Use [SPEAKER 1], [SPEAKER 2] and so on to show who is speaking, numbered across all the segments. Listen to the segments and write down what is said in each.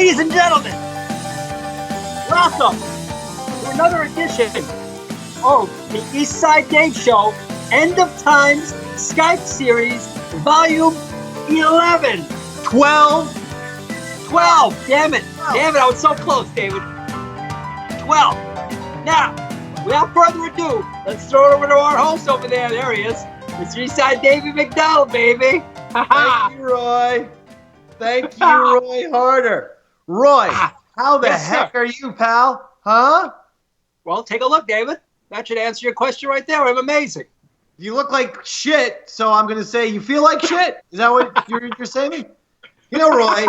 [SPEAKER 1] Ladies and gentlemen, welcome to another edition of the East Side Dave Show, End of Times Skype Series, Volume 11.
[SPEAKER 2] 12.
[SPEAKER 1] Damn it, I was so close, David. 12. Now, without further ado, let's throw it over to our host over there. There he is. Mr. Eastside Davey McDowell, baby.
[SPEAKER 2] Thank you, Roy. Thank you, Roy Harder. Roy, how the heck are you, pal? Huh?
[SPEAKER 1] Well, take a look, David. That should answer your question right there. I'm amazing.
[SPEAKER 2] You look like shit, so I'm going to say you feel like shit. Is that what you're saying? You know, Roy,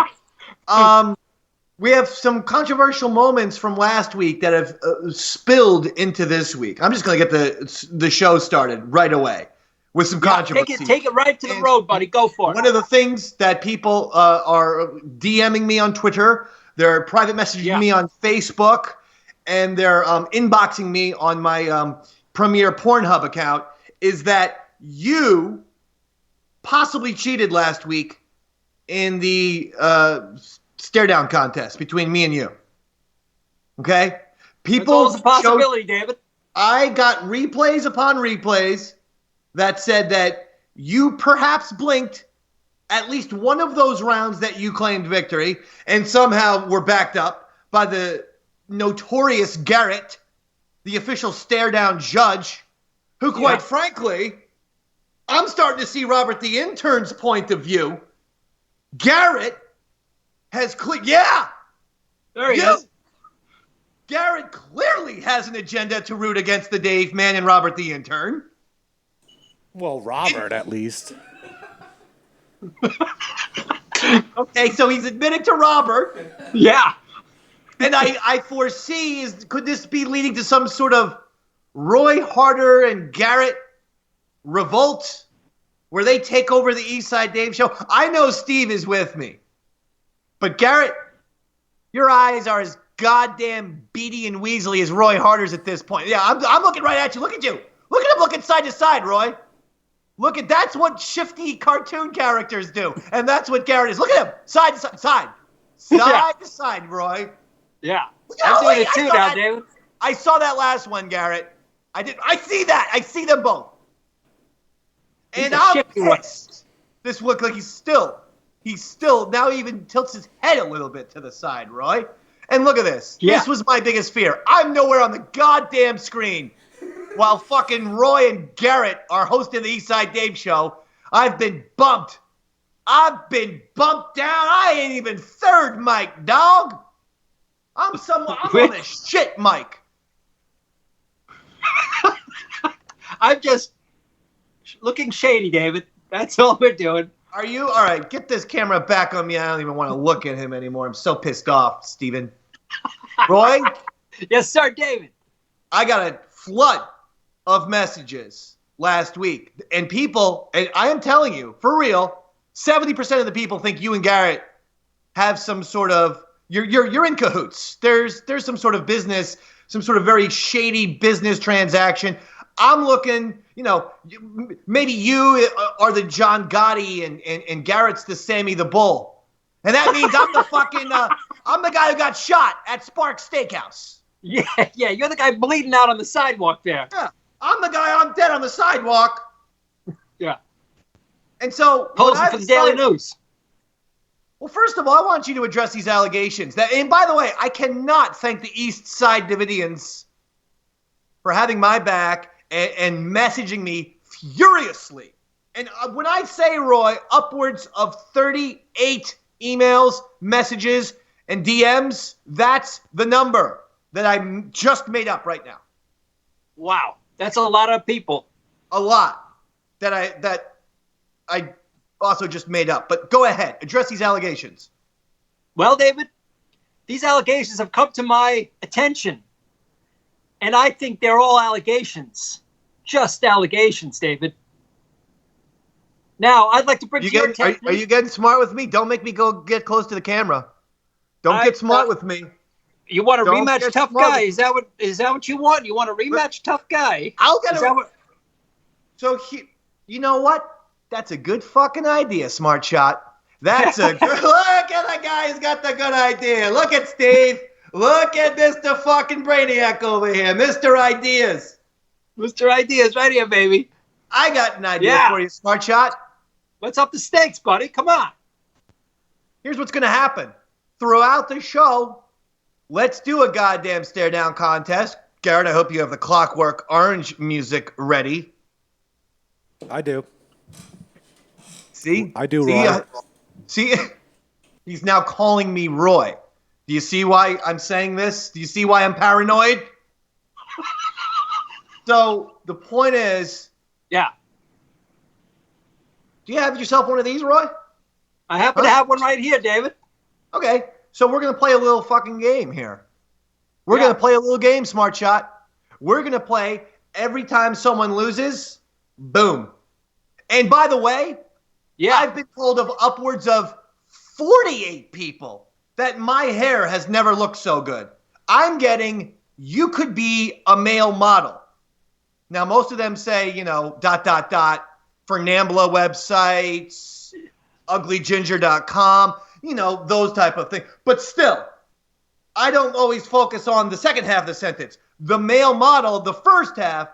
[SPEAKER 2] we have some controversial moments from last week that have spilled into this week. I'm just going to get the show started right away with some controversy.
[SPEAKER 1] Take it right to the road, buddy. Go for it.
[SPEAKER 2] One of the things that people are DMing me on Twitter, they're private messaging me on Facebook, and they're inboxing me on my Premier Pornhub account is that you possibly cheated last week in the stare down contest between me and you. Okay? People,
[SPEAKER 1] it's a possibility, David.
[SPEAKER 2] I got replays upon replays that said that you perhaps blinked at least one of those rounds that you claimed victory, and somehow were backed up by the notorious Garrett, the official stare down judge, who, quite frankly, I'm starting to see Robert the Intern's point of view. Garrett has
[SPEAKER 1] there he is.
[SPEAKER 2] Garrett clearly has an agenda to root against the Dave Man and Robert the Intern.
[SPEAKER 3] Well, Robert, at least.
[SPEAKER 2] Okay, so he's admitted to Robert.
[SPEAKER 1] Yeah.
[SPEAKER 2] And I foresee, could this be leading to some sort of Roy Harder and Garrett revolt where they take over the East Side Dave Show? I know Steve is with me. But Garrett, your eyes are as goddamn beady and weaselly as Roy Harder's at this point. Yeah, I'm looking right at you. Look at you. Look at him looking side to side, Roy. That's what shifty cartoon characters do. And that's what Garrett is. Look at him. Side to side. Side to side, Roy.
[SPEAKER 1] Yeah. I'm doing it too now, David.
[SPEAKER 2] I saw that last one, Garrett. I see that. I see them both. And I'm pissed. This looked like he's still, now even tilts his head a little bit to the side, Roy. And look at this. Yeah. This was my biggest fear. I'm nowhere on the goddamn screen while fucking Roy and Garrett are hosting the East Side Dave Show. I've been bumped. I've been bumped down. I ain't even third mic, dog. I'm on a shit mic.
[SPEAKER 1] I'm just looking shady, David. That's all we're doing.
[SPEAKER 2] Are you? All right, get this camera back on me. I don't even want to look at him anymore. I'm so pissed off, Steven. Roy?
[SPEAKER 1] Yes, sir, David.
[SPEAKER 2] I got a flood of messages last week. And people, and I am telling you, for real, 70% of the people think you and Garrett have some sort of, you're in cahoots. There's some sort of business, some sort of very shady business transaction. I'm looking, maybe you are the John Gotti and Garrett's the Sammy the Bull. And that means I'm the fucking, I'm the guy who got shot at Sparks Steakhouse.
[SPEAKER 1] Yeah, you're the guy bleeding out on the sidewalk there.
[SPEAKER 2] Yeah, I'm the guy, I'm dead on the sidewalk.
[SPEAKER 1] Yeah.
[SPEAKER 2] And so,
[SPEAKER 1] posing for the Daily News.
[SPEAKER 2] Well, first of all, I want you to address these allegations. And by the way, I cannot thank the East Side Davidians for having my back and messaging me furiously. And when I say, Roy, upwards of 38 emails, messages, and DMs, that's the number that I just made up right now.
[SPEAKER 1] Wow. That's a lot of people.
[SPEAKER 2] A lot that I also just made up. But go ahead. Address these allegations.
[SPEAKER 1] Well, David, these allegations have come to my attention. And I think they're all allegations. Just allegations, David. Now, I'd like to bring your attention.
[SPEAKER 2] Are you getting smart with me? Don't make me go get close to the camera. Don't get smart with me.
[SPEAKER 1] You want a rematch tough guy? Is that what you want? You want a rematch tough guy?
[SPEAKER 2] I'll get So you know what? That's a good fucking idea, Smart Shot. That's a good look at the guy who's got the good idea. Look at Steve. Look at Mr. fucking Brainiac over here. Mr. Ideas.
[SPEAKER 1] Mr. Ideas right here, baby.
[SPEAKER 2] I got an idea for you, Smart Shot.
[SPEAKER 1] What's up the stakes, buddy? Come on.
[SPEAKER 2] Here's what's going to happen. Throughout the show, let's do a goddamn stare down contest. Garrett, I hope you have the Clockwork Orange music ready.
[SPEAKER 3] I do.
[SPEAKER 2] See?
[SPEAKER 3] I do, Roy.
[SPEAKER 2] See? He's now calling me Roy. Do you see why I'm saying this? Do you see why I'm paranoid? So the point is...
[SPEAKER 1] Yeah.
[SPEAKER 2] Do you have yourself one of these, Roy?
[SPEAKER 1] I happen to have one right here, David.
[SPEAKER 2] Okay, so we're going to play a little fucking game here. We're going to play a little game, Smart Shot. We're going to play every time someone loses, boom. And by the way, I've been told of upwards of 48 people that my hair has never looked so good. I'm getting, you could be a male model. Now, most of them say, for NAMBLA websites, uglyginger.com, those type of things. But still, I don't always focus on the second half of the sentence. The male model, the first half,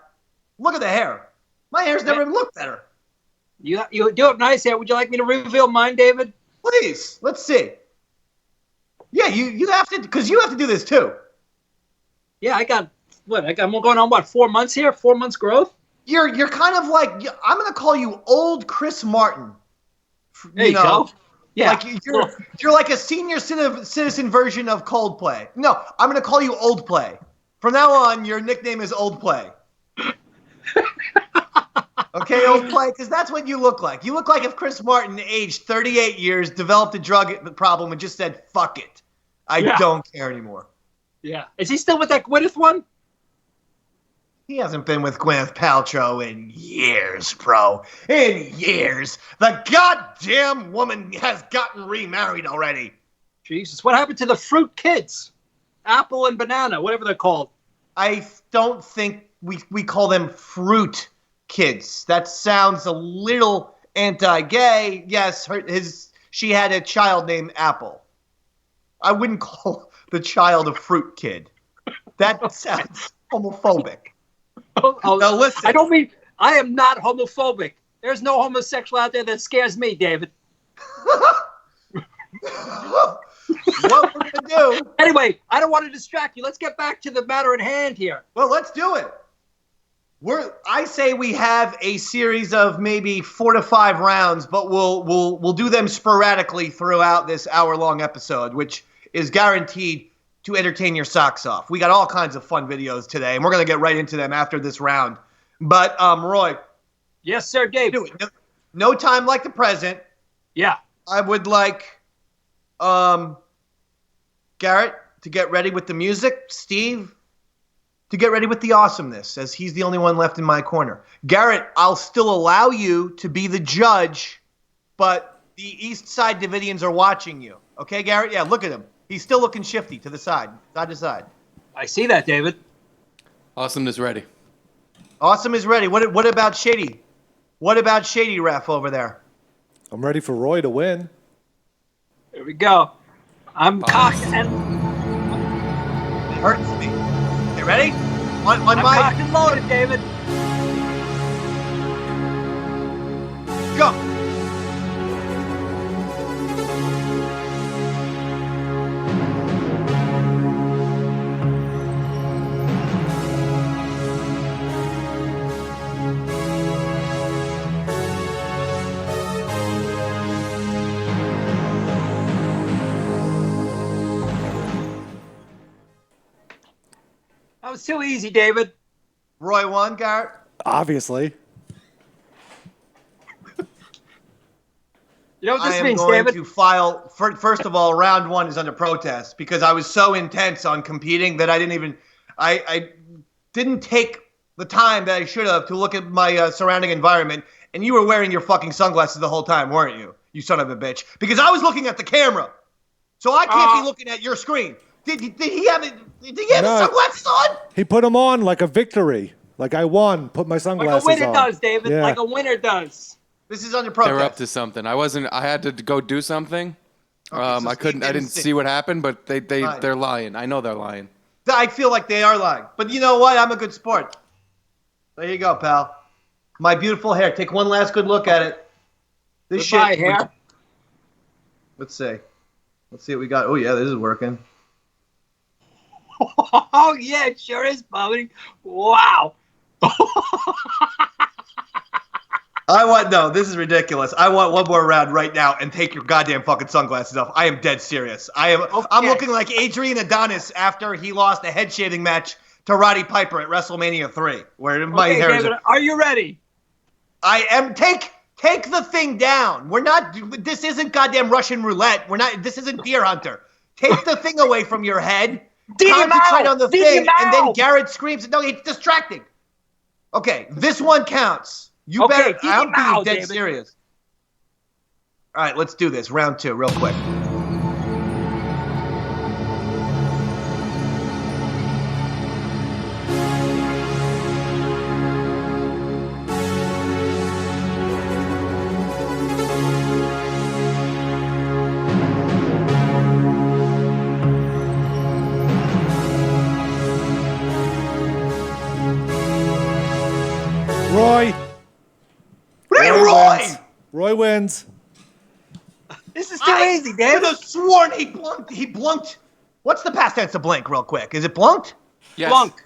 [SPEAKER 2] look at the hair. My hair's never even looked better.
[SPEAKER 1] You do have nice hair. Would you like me to reveal mine, David?
[SPEAKER 2] Please, let's see. Yeah, you have to, because you have to do this too.
[SPEAKER 1] Yeah, I'm going on 4 months here? 4 months growth?
[SPEAKER 2] You're kind of like, I'm going to call you old Chris Martin.
[SPEAKER 1] There you go. Yeah.
[SPEAKER 2] Like you're like a senior citizen version of Coldplay. No, I'm going to call you Old Play. From now on, your nickname is Old Play. Okay, Old Play, because that's what you look like. You look like if Chris Martin, aged 38 years, developed a drug problem and just said, fuck it. I don't care anymore.
[SPEAKER 1] Yeah. Is he still with that Gwyneth one?
[SPEAKER 2] He hasn't been with Gwyneth Paltrow in years, bro. In years. The goddamn woman has gotten remarried already.
[SPEAKER 1] Jesus. What happened to the fruit kids? Apple and banana, whatever they're called.
[SPEAKER 2] I don't think we call them fruit kids. That sounds a little anti-gay. Yes, she had a child named Apple. I wouldn't call the child a fruit kid. That sounds homophobic. Now listen.
[SPEAKER 1] I am not homophobic. There's no homosexual out there that scares me, David.
[SPEAKER 2] What we're going to do...
[SPEAKER 1] Anyway, I don't want to distract you. Let's get back to the matter at hand here.
[SPEAKER 2] Well, let's do it. I say we have a series of maybe 4 to 5 rounds, but we'll do them sporadically throughout this hour-long episode, which is guaranteed to entertain your socks off. We got all kinds of fun videos today, and we're going to get right into them after this round. But, Roy.
[SPEAKER 1] Yes, sir, Dave.
[SPEAKER 2] No time like the present.
[SPEAKER 1] Yeah.
[SPEAKER 2] I would like Garrett to get ready with the music. Steve to get ready with the awesomeness, as he's the only one left in my corner. Garrett, I'll still allow you to be the judge, but the East Side Davidians are watching you. Okay, Garrett? Yeah, look at him. He's still looking shifty to the side to side.
[SPEAKER 1] I see that, David.
[SPEAKER 4] Awesome is ready.
[SPEAKER 2] Awesome is ready. What about Shady? What about Shady Ref over there?
[SPEAKER 3] I'm ready for Roy to win.
[SPEAKER 1] Here we go. I'm cocked and...
[SPEAKER 2] It hurts me. You ready?
[SPEAKER 1] I'm cocked and loaded, David.
[SPEAKER 2] Go.
[SPEAKER 1] That was too easy, David.
[SPEAKER 2] Roy won, Garrett?
[SPEAKER 3] Obviously.
[SPEAKER 1] You know what this
[SPEAKER 2] I
[SPEAKER 1] means,
[SPEAKER 2] am going
[SPEAKER 1] David?
[SPEAKER 2] to file. First of all, round 1 is under protest because I was so intense on competing that I didn't take the time that I should have to look at my surrounding environment. And you were wearing your fucking sunglasses the whole time, weren't you? You son of a bitch. Because I was looking at the camera, so I can't be looking at your screen. Did he have sunglasses on?
[SPEAKER 3] He put them on like a victory. Like I won. Put my sunglasses on.
[SPEAKER 1] Like a winner does, David.
[SPEAKER 3] Yeah.
[SPEAKER 1] Like a winner does.
[SPEAKER 2] This is under
[SPEAKER 4] They
[SPEAKER 2] protest.
[SPEAKER 4] were up to something. I had to go do something.
[SPEAKER 2] Okay, so
[SPEAKER 4] I couldn't. I didn't see what happened, but they're lying. I know they're lying.
[SPEAKER 2] I feel like they are lying. But you know what? I'm a good sport. There you go, pal. My beautiful hair. Take one last good look at it. This
[SPEAKER 1] Goodbye,
[SPEAKER 2] shit.
[SPEAKER 1] hair.
[SPEAKER 2] Let's see. Let's see what we got. Oh, yeah, this is working.
[SPEAKER 1] Oh, yeah, it sure is, Bobby. Wow.
[SPEAKER 2] No, this is ridiculous. I want one more round right now and take your goddamn fucking sunglasses off. I am dead serious. I'm looking like Adrian Adonis after he lost a head shaving match to Roddy Piper at WrestleMania 3, where my hair
[SPEAKER 1] David, are you ready?
[SPEAKER 2] I am. Take the thing down. We're not. This isn't goddamn Russian roulette. This isn't Deer Hunter. Take the thing away from your head. Concentrate on the thing, and then Garrett screams. No, it's distracting. Okay, this one counts. You better. I'm being dead serious. All right, let's do this. Round 2, real quick.
[SPEAKER 3] Roy.
[SPEAKER 2] Roy!
[SPEAKER 3] Wins. Roy wins.
[SPEAKER 1] This is too easy,
[SPEAKER 2] I
[SPEAKER 1] David.
[SPEAKER 2] could have sworn he blunked. What's the past tense of blink, real quick? Is it blunked?
[SPEAKER 4] Yes.
[SPEAKER 1] Blunk.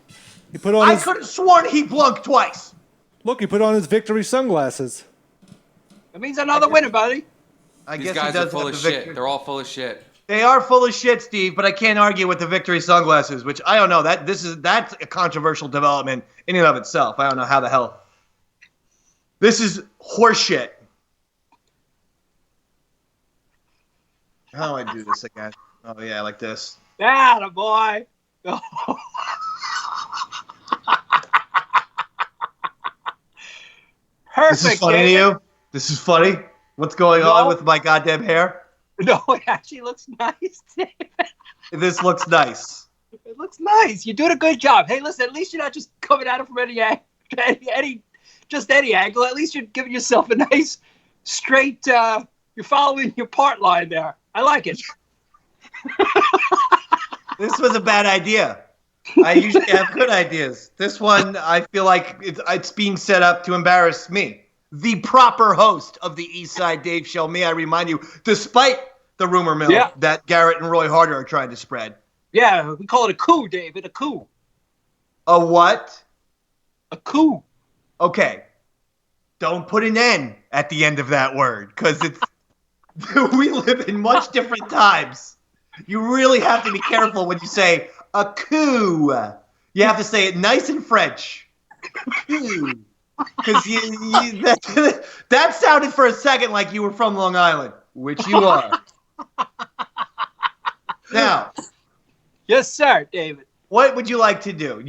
[SPEAKER 3] He put on
[SPEAKER 2] I
[SPEAKER 3] his
[SPEAKER 2] could have sworn he blunked twice.
[SPEAKER 3] look. He put on his victory sunglasses.
[SPEAKER 1] That means another winner, buddy.
[SPEAKER 2] I
[SPEAKER 4] These
[SPEAKER 2] guess
[SPEAKER 4] guys
[SPEAKER 2] he
[SPEAKER 4] are
[SPEAKER 2] does
[SPEAKER 4] full
[SPEAKER 2] have
[SPEAKER 4] of
[SPEAKER 2] the
[SPEAKER 4] shit.
[SPEAKER 2] victory.
[SPEAKER 4] They're all full of shit.
[SPEAKER 2] They are full of shit, Steve, but I can't argue with the victory sunglasses, which I don't know. That's a controversial development in and of itself. I don't know how the hell. This is horseshit. How do I do this again? Oh yeah, like this.
[SPEAKER 1] Atta boy. Perfect.
[SPEAKER 2] This is funny to
[SPEAKER 1] David.
[SPEAKER 2] you? This is funny? What's going on with my goddamn hair?
[SPEAKER 1] No, it actually looks nice, David.
[SPEAKER 2] This looks nice.
[SPEAKER 1] It looks nice. You're doing a good job. Hey, listen, at least you're not just coming at it from any angle. At least you're giving yourself a nice, straight, you're following your part line there. I like it.
[SPEAKER 2] This was a bad idea. I usually have good ideas. This one, I feel like it's being set up to embarrass me. The proper host of the Eastside Dave Show, may I remind you, despite the rumor mill that Garrett and Roy Harder are trying to spread.
[SPEAKER 1] Yeah, we call it a coup, David, a coup.
[SPEAKER 2] A what?
[SPEAKER 1] A coup.
[SPEAKER 2] Okay. Don't put an N at the end of that word, because it's we live in much different times. You really have to be careful when you say a coup. You have to say it nice and French. Coup. Because that sounded for a second like you were from Long Island, which you are. Now,
[SPEAKER 1] Yes, sir, David.
[SPEAKER 2] what would you like to do?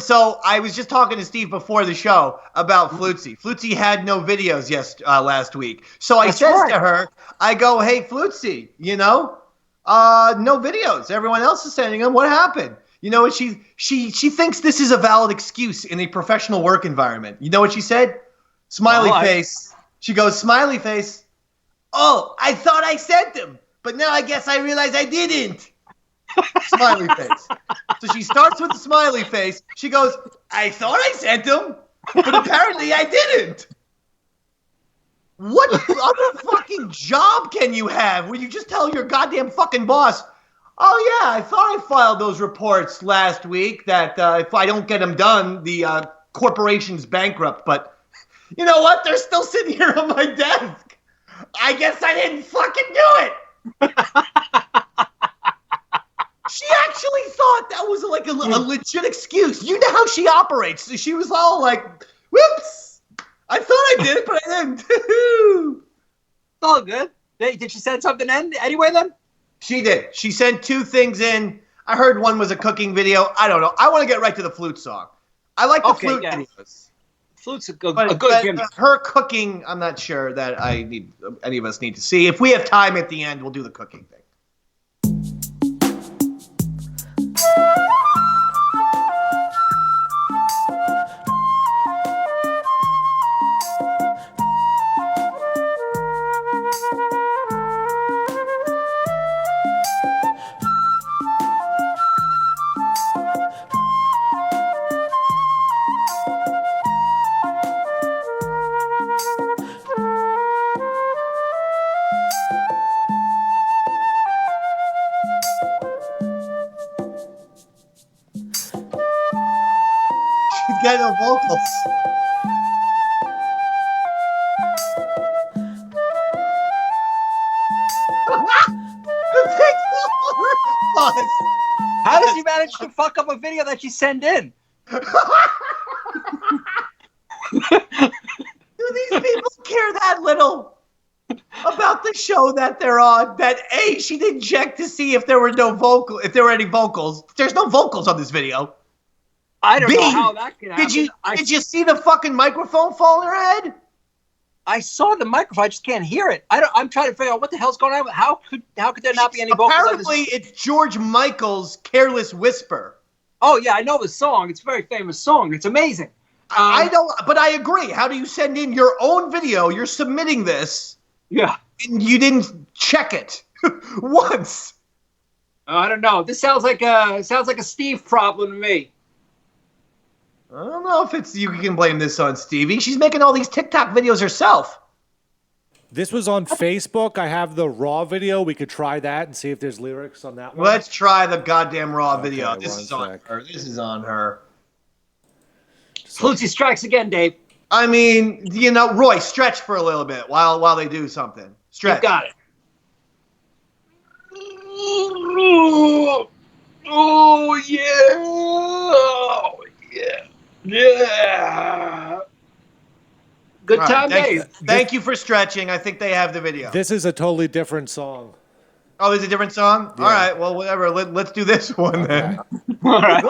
[SPEAKER 2] So I was just talking to Steve before the show about Flutzy. Flutzy had no videos last week. So I said to her, I go, hey, Flutzy, no videos. Everyone else is sending them. What happened? You know what? She thinks this is a valid excuse in a professional work environment. You know what she said? Smiley face. She goes, smiley face. Oh, I thought I sent them, but now I guess I realize I didn't. Smiley face. So she starts with the smiley face. She goes, I thought I sent them, but apparently I didn't. What other fucking job can you have where you just tell your goddamn fucking boss, oh yeah, I thought I filed those reports last week that if I don't get them done, the corporation's bankrupt, but you know what? They're still sitting here on my desk. I guess I didn't fucking do it. She actually thought that was like a legit excuse. You know how she operates. She was all like, whoops, I thought I did it, but I didn't.
[SPEAKER 1] It's all good. Hey, did she send something in anyway then?
[SPEAKER 2] She did. She sent 2 things in. I heard one was a cooking video. I don't know. I want to get right to the flute song. I like the flute videos.
[SPEAKER 1] Flute's a good gimmick.
[SPEAKER 2] Her cooking, I'm not sure that any of us need to see. If we have time at the end, we'll do the cooking thing. got no vocals.
[SPEAKER 1] How does she manage to fuck up a video that she sent in?
[SPEAKER 2] Do these people care that little about the show that they're on? That A, she didn't check to see if there were any vocals. There's no vocals on this video.
[SPEAKER 1] I don't
[SPEAKER 2] B,
[SPEAKER 1] know how that could happen.
[SPEAKER 2] Did you see the fucking microphone fall in her head?
[SPEAKER 1] I saw the microphone. I just can't hear it. I'm trying to figure out what the hell's going on. How could there not be any vocals?
[SPEAKER 2] Apparently, it's George Michael's "Careless Whisper."
[SPEAKER 1] Oh yeah, I know the song. It's a very famous song. It's amazing.
[SPEAKER 2] I don't, but I agree. How do you send in your own video? You're submitting this,
[SPEAKER 1] Yeah.
[SPEAKER 2] and you didn't check it once.
[SPEAKER 1] I don't know. This sounds like a Steve problem to me.
[SPEAKER 2] I don't know if it's you can blame this on Stevie. She's making all these TikTok videos herself.
[SPEAKER 3] This was on Facebook. I have the raw video. We could try that and see if there's lyrics on that one.
[SPEAKER 2] Let's try the goddamn raw video.
[SPEAKER 3] Okay,
[SPEAKER 2] This is on her. This is on her.
[SPEAKER 1] Lucy strikes again, Dave.
[SPEAKER 2] I mean, Roy, stretch for a little bit while they do something. Stretch.
[SPEAKER 1] You got it. Oh yeah. Oh yeah. Yeah. Good
[SPEAKER 2] All
[SPEAKER 1] time,
[SPEAKER 2] right,
[SPEAKER 1] Dave.
[SPEAKER 2] Thank you for stretching. I think they have the video.
[SPEAKER 3] This is a totally different song.
[SPEAKER 2] Oh, there's a different song?
[SPEAKER 3] Yeah.
[SPEAKER 2] All right, well, whatever. Let's do this one then.
[SPEAKER 1] All right.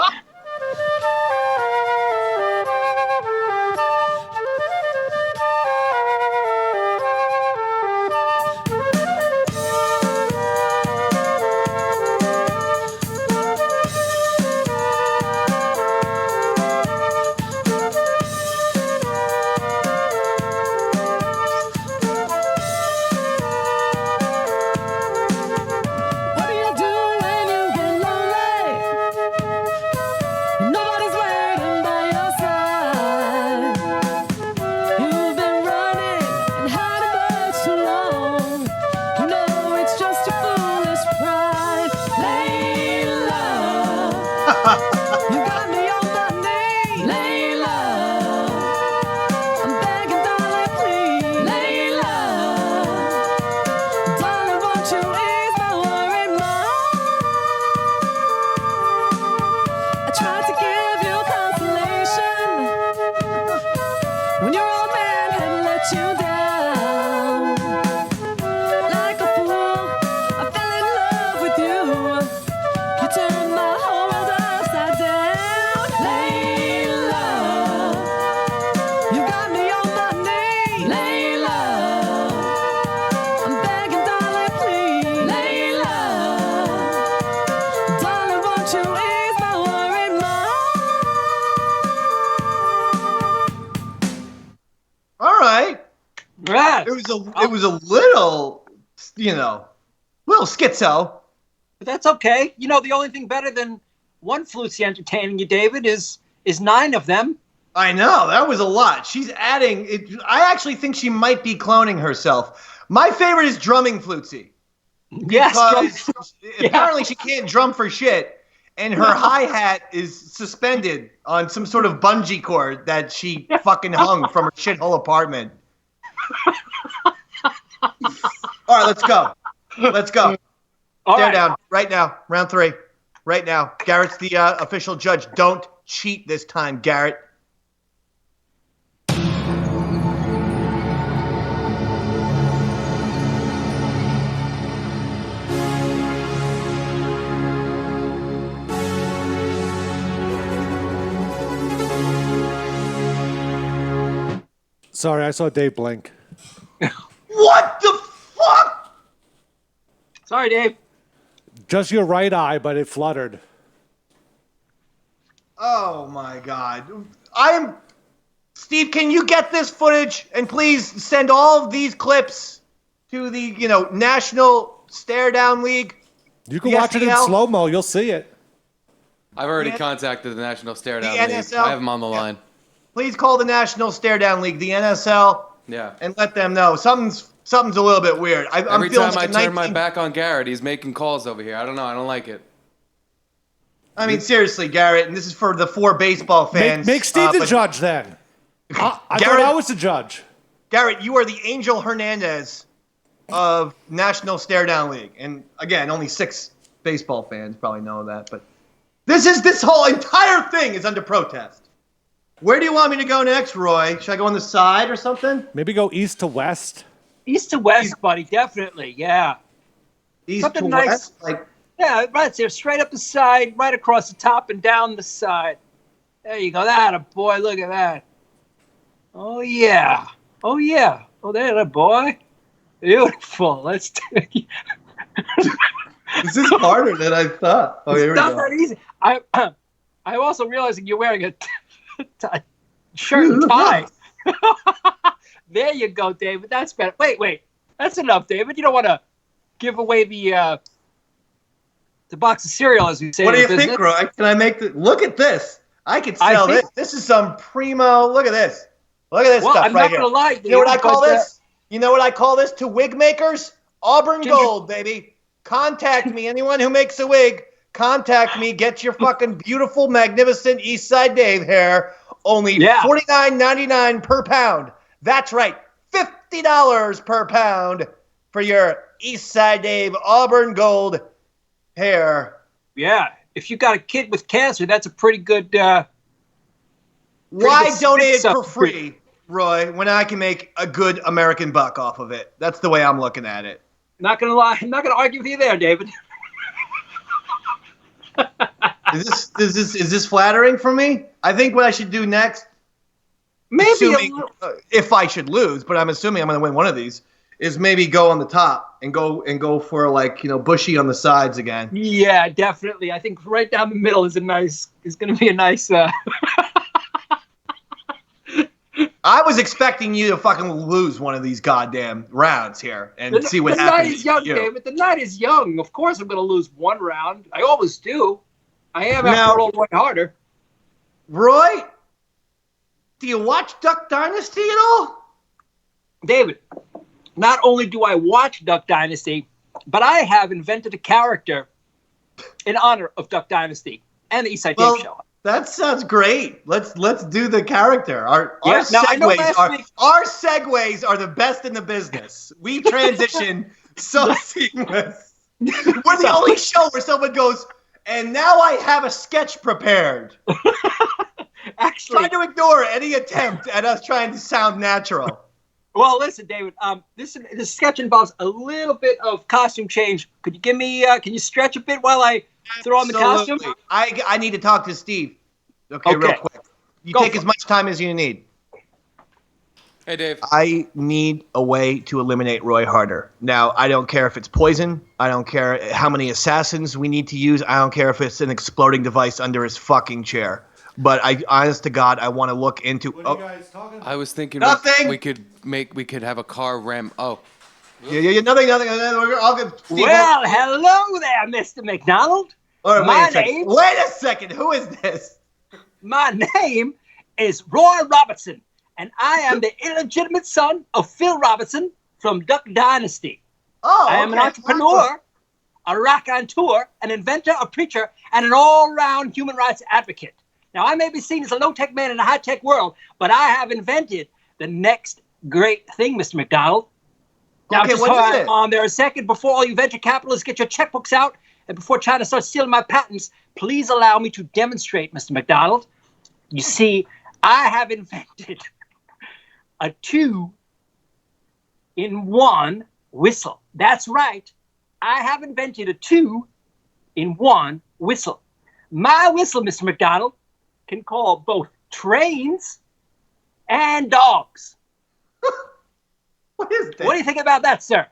[SPEAKER 5] What do you do when you get lonely? Nobody's waiting by your side. You've been running and hiding for too long. You know it's just your foolish pride. Layla, you got me on my knees. Layla, I'm begging, darling, please. Layla, darling, won't you ease my worried mind? I tried to give you consolation when your old man had let you down. Like a fool, I fell in love with you. You turned my whole world upside down. Layla, you got me on my knees. Layla, I'm begging, darling, please. Layla, darling, won't you ease my worried mind?
[SPEAKER 2] All right.
[SPEAKER 1] Right.
[SPEAKER 2] It was a little, little schizo.
[SPEAKER 1] But that's okay. You know, the only thing better than one flutesy entertaining you, David, is 9 of them.
[SPEAKER 2] I know, that was a lot. She's adding it. I actually think she might be cloning herself. My favorite is drumming flutesy.
[SPEAKER 1] Yes.
[SPEAKER 2] Because apparently she can't drum for shit, and her hi-hat is suspended on some sort of bungee cord that she fucking hung from her shithole apartment. All right, let's go. Let's go.
[SPEAKER 1] All
[SPEAKER 2] Stare
[SPEAKER 1] right.
[SPEAKER 2] down right now. Round 3. Right now. Garrett's the official judge. Don't cheat this time, Garrett.
[SPEAKER 3] Sorry, I saw Dave blink.
[SPEAKER 2] What the fuck?
[SPEAKER 1] Sorry, Dave.
[SPEAKER 3] Just your right eye, but it fluttered.
[SPEAKER 2] Oh my God. Steve, can you get this footage and please send all of these clips to the, National Stare Down League?
[SPEAKER 3] You can
[SPEAKER 2] The
[SPEAKER 3] watch it in
[SPEAKER 2] SDL?
[SPEAKER 3] slow-mo. You'll see it.
[SPEAKER 4] I've already
[SPEAKER 2] The-
[SPEAKER 4] contacted the National Stare
[SPEAKER 2] the
[SPEAKER 4] Down League.
[SPEAKER 2] NSL?
[SPEAKER 4] I have them on the line.
[SPEAKER 2] Please call the National Stare Down League, the NSL,
[SPEAKER 4] Yeah.
[SPEAKER 2] and let them know. Something's a little bit weird. I'm
[SPEAKER 4] Every
[SPEAKER 2] feeling
[SPEAKER 4] time I
[SPEAKER 2] like
[SPEAKER 4] turn my back on Garrett, he's making calls over here. I don't know. I don't like it.
[SPEAKER 2] I mean, seriously, Garrett, and this is for the 4 baseball fans.
[SPEAKER 3] Make Steve the
[SPEAKER 2] but
[SPEAKER 3] judge then. I thought
[SPEAKER 2] Garrett-
[SPEAKER 3] I was the judge.
[SPEAKER 2] Garrett, you are the Angel Hernandez of National Stare Down League. And again, only 6 baseball fans probably know that. But this whole entire thing is under protest. Where do you want me to go next, Roy? Should I go on the side or something?
[SPEAKER 3] Maybe go east to west.
[SPEAKER 1] East to west, buddy, definitely, yeah.
[SPEAKER 2] East
[SPEAKER 1] Something
[SPEAKER 2] to
[SPEAKER 1] nice.
[SPEAKER 2] west? Like,
[SPEAKER 1] Yeah, right there, straight up the side, right across the top and down the side. There you go. That a boy. Look at that. Oh yeah. Oh yeah. Oh, there, a boy. Beautiful. Let's do it.
[SPEAKER 2] this is harder than I thought. Oh, here we
[SPEAKER 1] It's not
[SPEAKER 2] go.
[SPEAKER 1] that easy. I'm also realizing you're wearing a shirt and tie. There you go, David. That's better. Wait. That's enough, David. You don't want to give away the box of cereal, as we say.
[SPEAKER 2] What do
[SPEAKER 1] in
[SPEAKER 2] you
[SPEAKER 1] business.
[SPEAKER 2] think, Roy? Can I make the? Look at this. I could sell this. This is some primo. Look at this. Look at this
[SPEAKER 1] Well,
[SPEAKER 2] stuff
[SPEAKER 1] I'm
[SPEAKER 2] right
[SPEAKER 1] not
[SPEAKER 2] here.
[SPEAKER 1] gonna lie,
[SPEAKER 2] You know what I call
[SPEAKER 1] but,
[SPEAKER 2] this? You know what I call this to wig makers? Auburn
[SPEAKER 1] Ginger-
[SPEAKER 2] gold, baby. Contact me. Anyone who makes a wig, contact me. Get your fucking beautiful, magnificent East Side Dave hair. Only $49.99 per pound. That's right, $50 per pound for your East Side Dave Auburn gold hair.
[SPEAKER 1] Yeah, if you got a kid with cancer, that's a pretty good.
[SPEAKER 2] Why
[SPEAKER 1] good
[SPEAKER 2] donate it
[SPEAKER 1] spit
[SPEAKER 2] for
[SPEAKER 1] substitute.
[SPEAKER 2] free, Roy, when I can make a good American buck off of it? That's the way I'm looking at it.
[SPEAKER 1] Not gonna lie, I'm not gonna argue with you there, David.
[SPEAKER 2] Is this flattering for me? I think what I should do next,
[SPEAKER 1] Maybe
[SPEAKER 2] assuming, if I should lose, but I'm assuming I'm going to win one of these, is maybe go on the top and go for like, bushy on the sides again.
[SPEAKER 1] Yeah, definitely. I think right down the middle is going to be a nice.
[SPEAKER 2] I was expecting you to fucking lose one of these goddamn rounds here and see what
[SPEAKER 1] the night
[SPEAKER 2] happens
[SPEAKER 1] is young,
[SPEAKER 2] to you.
[SPEAKER 1] David. The night is young. Of course, I'm going to lose one round. I always do. I am
[SPEAKER 2] Now-
[SPEAKER 1] after all way harder.
[SPEAKER 2] Roy, do you watch Duck Dynasty at all?
[SPEAKER 1] David, not only do I watch Duck Dynasty, but I have invented a character in honor of Duck Dynasty and the East Side Dave Show.
[SPEAKER 2] That sounds great. Let's do the character. Our
[SPEAKER 1] Yeah, now, I know
[SPEAKER 2] our segues are the best in the business. We transition so seamless. We're the only show where someone goes, and now I have a sketch prepared.
[SPEAKER 1] Actually,
[SPEAKER 2] Try to ignore any attempt at us trying to sound natural.
[SPEAKER 1] well, listen, David. This sketch involves a little bit of costume change. Could you give me? Can you stretch a bit while I throw on the costume?
[SPEAKER 2] Absolutely. I need to talk to Steve. Okay, real quick. You
[SPEAKER 1] Go
[SPEAKER 2] take
[SPEAKER 1] for
[SPEAKER 2] as
[SPEAKER 1] it.
[SPEAKER 2] much time as you need.
[SPEAKER 4] Hey, Dave.
[SPEAKER 2] I need a way to eliminate Roy Harder. Now, I don't care if it's poison. I don't care how many assassins we need to use. I don't care if it's an exploding device under his fucking chair. But honest to God, I want to look into.
[SPEAKER 3] What are you guys talking about?
[SPEAKER 4] I was thinking
[SPEAKER 2] Nothing.
[SPEAKER 4] we could have a car ram. Oh,
[SPEAKER 2] Yeah, nothing. I'll give Steve.
[SPEAKER 1] Well, hello there, Mr. McDonald.
[SPEAKER 2] All right,
[SPEAKER 1] my
[SPEAKER 2] wait a second.
[SPEAKER 1] name-
[SPEAKER 2] Wait a second. Who is this?
[SPEAKER 1] My name is Roy Robertson, and I am the illegitimate son of Phil Robertson from Duck Dynasty.
[SPEAKER 2] Oh,
[SPEAKER 1] I am an
[SPEAKER 2] okay.
[SPEAKER 1] entrepreneur, a raconteur, an inventor, a preacher, and an all-round human rights advocate. Now, I may be seen as a low-tech man in a high-tech world, but I have invented the next great thing, Mr. McDonald. Now,
[SPEAKER 2] Okay,
[SPEAKER 1] just
[SPEAKER 2] what
[SPEAKER 1] hold
[SPEAKER 2] is it?
[SPEAKER 1] on there a second before all you venture capitalists get your checkbooks out, and before trying to start stealing my patents, please allow me to demonstrate, Mr. McDonald. You see, I have invented a 2-in-1 whistle. That's right. I have invented a 2-in-1 whistle. My whistle, Mr. McDonald, can call both trains and dogs.
[SPEAKER 2] What is this?
[SPEAKER 1] What do you think about that, sir?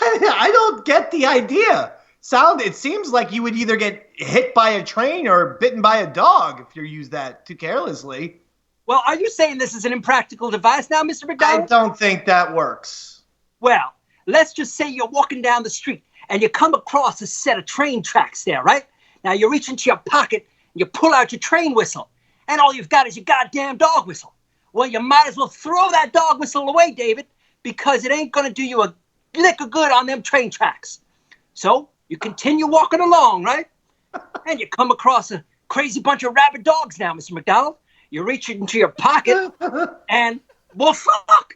[SPEAKER 2] I don't get the idea. It seems like you would either get hit by a train or bitten by a dog if you use that too carelessly.
[SPEAKER 1] Well, are you saying this is an impractical device now, Mr.
[SPEAKER 2] I
[SPEAKER 1] McDonald?
[SPEAKER 2] don't think that works.
[SPEAKER 1] Well, let's just say you're walking down the street and you come across a set of train tracks there, right? Now you reach into your pocket and you pull out your train whistle, and all you've got is your goddamn dog whistle. Well, you might as well throw that dog whistle away, David, because it ain't gonna do you a lick of good on them train tracks. So you continue walking along, right? And you come across a crazy bunch of rabid dogs now, Mr. McDonald. You reach into your pocket and, well, fuck!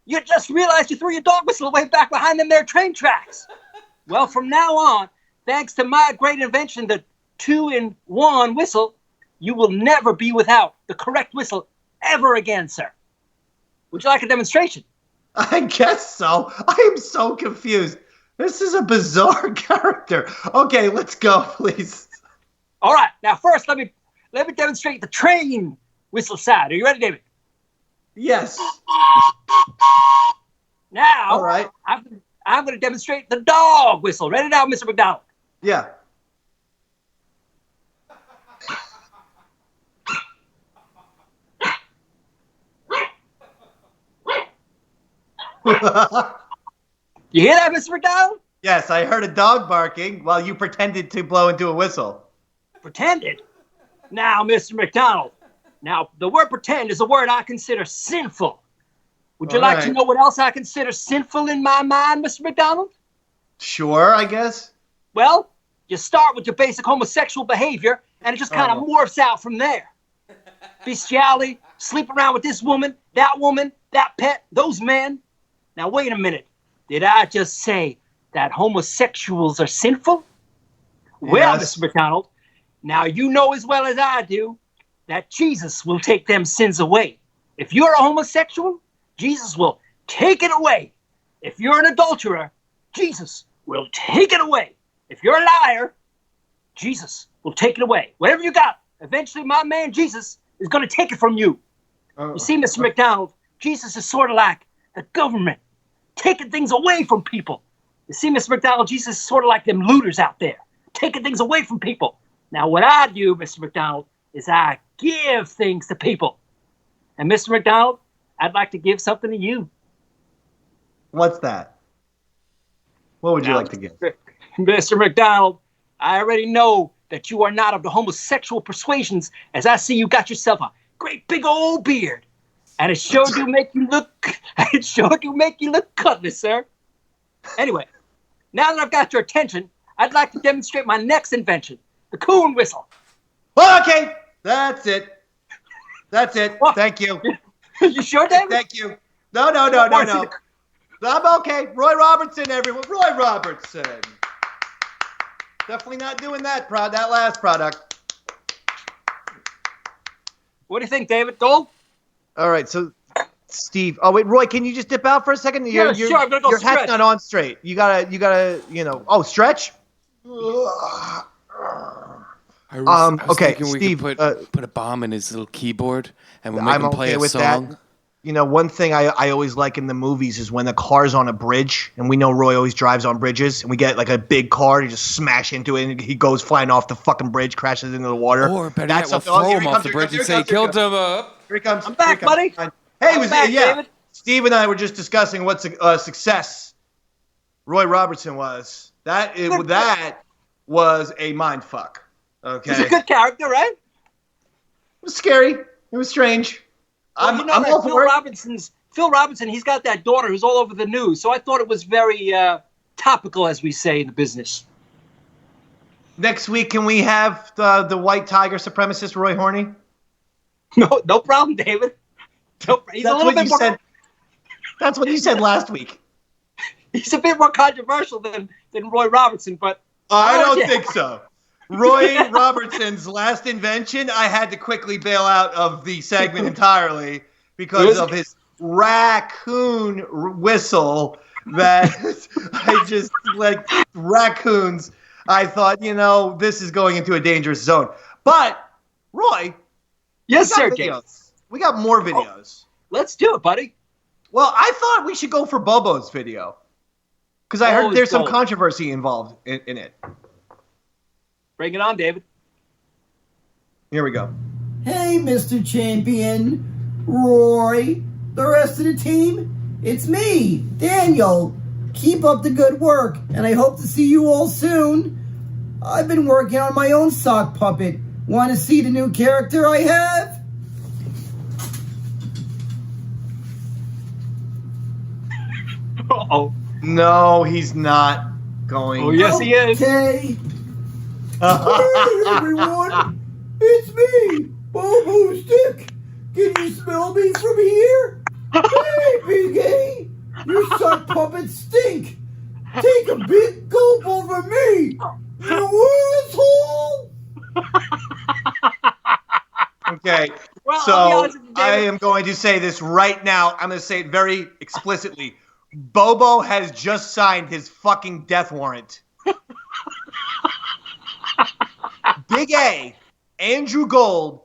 [SPEAKER 1] You just realized you threw your dog whistle away back behind them there train tracks. Well, from now on, thanks to my great invention, the 2-in-1 whistle, you will never be without the correct whistle ever again, sir. Would you like a demonstration?
[SPEAKER 2] I guess so. I am so confused. This is a bizarre character. Okay, let's go, please.
[SPEAKER 1] All right. Now, first, let me demonstrate the train whistle side. Are you ready, David?
[SPEAKER 2] Yes.
[SPEAKER 1] Now,
[SPEAKER 2] all right.
[SPEAKER 1] I'm going to demonstrate the dog whistle. Ready now, Mr. McDonald?
[SPEAKER 2] Yeah.
[SPEAKER 1] You hear that, Mr. McDonald?
[SPEAKER 2] Yes, I heard a dog barking while you pretended to blow into a whistle.
[SPEAKER 1] Pretended? Now, Mr. McDonald. Now, the word pretend is a word I consider sinful. Would you like to know what else I consider sinful in my mind, Mr. McDonald?
[SPEAKER 2] Sure, I guess.
[SPEAKER 1] Well, you start with your basic homosexual behavior, and it just kind of morphs out from there. Bestiality, sleep around with this woman, that pet, those men. Now, wait a minute. Did I just say that homosexuals are sinful? Well,
[SPEAKER 2] Yes.
[SPEAKER 1] Mr. McDonald, now you know as well as I do that Jesus will take them sins away. If you're a homosexual, Jesus will take it away. If you're an adulterer, Jesus will take it away. If you're a liar, Jesus will take it away. Whatever you got, eventually my man Jesus is going to take it from you. You see, Mr. McDonald, Jesus is sort of like the government, taking things away from people. You see, Mr. McDonald, Jesus is sort of like them looters out there, taking things away from people. Now, what I do, Mr. McDonald, is I give things to people. And Mr. McDonald, I'd like to give something to you.
[SPEAKER 2] What's that? What would you like to give?
[SPEAKER 1] Mr. McDonald, I already know that you are not of the homosexual persuasions, as I see you got yourself a great big old beard. And it sure do make you look cutlass, sir. Anyway, now that I've got your attention, I'd like to demonstrate my next invention, the coon whistle.
[SPEAKER 2] Well, okay, that's it. That's it. Thank you.
[SPEAKER 1] You sure, David?
[SPEAKER 2] Thank you. No. I'm okay. Roy Robertson, everyone. Roy Robertson. Definitely not doing that last product.
[SPEAKER 1] What do you think, David? Gold?
[SPEAKER 2] All right, so Steve. Oh wait, Roy, can you just dip out for a second?
[SPEAKER 1] Yeah, sure. I'm gonna go
[SPEAKER 2] your
[SPEAKER 1] stretch.
[SPEAKER 2] hat's not on straight. You gotta, Oh, stretch.
[SPEAKER 4] I was
[SPEAKER 2] okay,
[SPEAKER 4] thinking we
[SPEAKER 2] Steve,
[SPEAKER 4] could put a bomb in his little keyboard and we'll make
[SPEAKER 2] I'm
[SPEAKER 4] him play
[SPEAKER 2] okay
[SPEAKER 4] a
[SPEAKER 2] with
[SPEAKER 4] song.
[SPEAKER 2] that. One thing I always like in the movies is when the car's on a bridge, and we know Roy always drives on bridges, and we get like a big car, and you just smash into it, and he goes flying off the fucking bridge, crashes into the water.
[SPEAKER 4] Or better
[SPEAKER 2] That's
[SPEAKER 4] yet, we'll
[SPEAKER 2] something- oh,
[SPEAKER 4] throw
[SPEAKER 2] here
[SPEAKER 4] him
[SPEAKER 2] he
[SPEAKER 4] off
[SPEAKER 2] comes,
[SPEAKER 4] the
[SPEAKER 2] here
[SPEAKER 4] bridge
[SPEAKER 2] he
[SPEAKER 4] and
[SPEAKER 2] comes,
[SPEAKER 4] say,
[SPEAKER 2] here he
[SPEAKER 4] killed
[SPEAKER 2] comes.
[SPEAKER 4] him up.
[SPEAKER 2] Here he comes.
[SPEAKER 1] I'm back,
[SPEAKER 2] here he comes.
[SPEAKER 1] buddy.
[SPEAKER 2] Hey,
[SPEAKER 1] I'm back, David.
[SPEAKER 2] Steve and I were just discussing what success Roy Robertson was. That was a mind fuck. Okay,
[SPEAKER 1] He's a good character, right?
[SPEAKER 2] It was scary. It was strange.
[SPEAKER 1] Well,
[SPEAKER 2] I'm all for it.
[SPEAKER 1] Phil Robinson, he's got that daughter who's all over the news, so I thought it was very topical, as we say in the business.
[SPEAKER 2] Next week, can we have the white tiger supremacist Roy Horney?
[SPEAKER 1] No problem, David. He's a little bit more.
[SPEAKER 2] That's what you said last week.
[SPEAKER 1] He's a bit more controversial than Roy Robertson, but
[SPEAKER 2] I don't think so. Roy Robertson's last invention, I had to quickly bail out of the segment entirely because of his raccoon whistle that I just like raccoons. I thought, this is going into a dangerous zone. But, Roy,
[SPEAKER 1] yes, sir, James.
[SPEAKER 2] We got more videos.
[SPEAKER 1] Let's do it, buddy.
[SPEAKER 2] Well, I thought we should go for Bobo's video because I heard there's some controversy involved in it.
[SPEAKER 1] Bring it on, David.
[SPEAKER 2] Here we go.
[SPEAKER 6] Hey, Mr. Champion, Roy, the rest of the team, it's me, Daniel. Keep up the good work, and I hope to see you all soon. I've been working on my own sock puppet. Want to see the new character I have?
[SPEAKER 1] Uh-oh.
[SPEAKER 2] No, he's not going.
[SPEAKER 1] Oh, yes, he is.
[SPEAKER 6] Okay. Hey, everyone. It's me, Bobo Stick. Can you smell me from here? Hey, Big A, your sock puppets stink. Take a big gulp over me, you asshole.
[SPEAKER 2] Okay.
[SPEAKER 1] Well, I'll be
[SPEAKER 2] So
[SPEAKER 1] honest with you,
[SPEAKER 2] I
[SPEAKER 1] David.
[SPEAKER 2] am going to say this right now. I'm going to say it very explicitly. Bobo has just signed his fucking death warrant. Big A, Andrew Gold,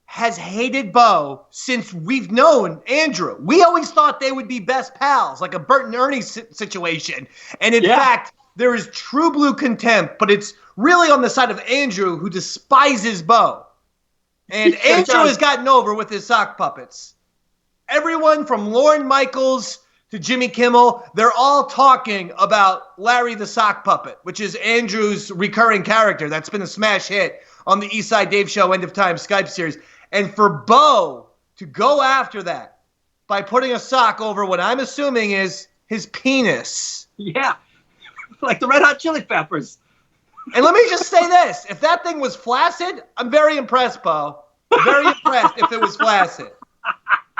[SPEAKER 2] has hated Bo since we've known Andrew. We always thought they would be best pals, like a Bert and Ernie situation. And in fact, there is true blue contempt, but it's really on the side of Andrew, who despises Bo. And Andrew has gotten over with his sock puppets. Everyone from Lorne Michaels to Jimmy Kimmel, they're all talking about Larry the Sock Puppet, which is Andrew's recurring character that's been a smash hit on the Eastside Dave Show End of Time Skype series. And for Bo to go after that by putting a sock over what I'm assuming is his penis.
[SPEAKER 1] Yeah, like the Red Hot Chili Peppers.
[SPEAKER 2] And let me just say this. If that thing was flaccid, I'm very impressed, Bo. Very impressed if it was flaccid.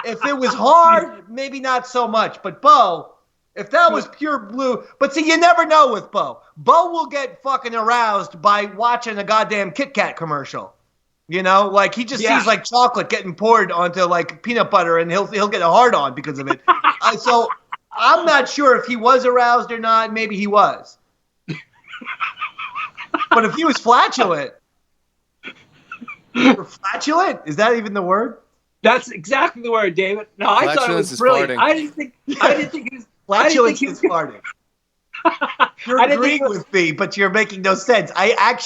[SPEAKER 2] If it was hard, maybe not so much. But Bo, if that was pure blue. But see, you never know with Bo. Bo will get fucking aroused by watching a goddamn Kit Kat commercial. You know, like he just sees like chocolate getting poured onto like peanut butter, and he'll get a hard on because of it. So I'm not sure if he was aroused or not. Maybe he was. But if he was flatulent, flatulent, is that even the word?
[SPEAKER 1] That's exactly the word, David. No, I thought it was brilliant. I didn't think it was.
[SPEAKER 2] Flatulence is farting. You're agreeing with me, but you're making no sense. I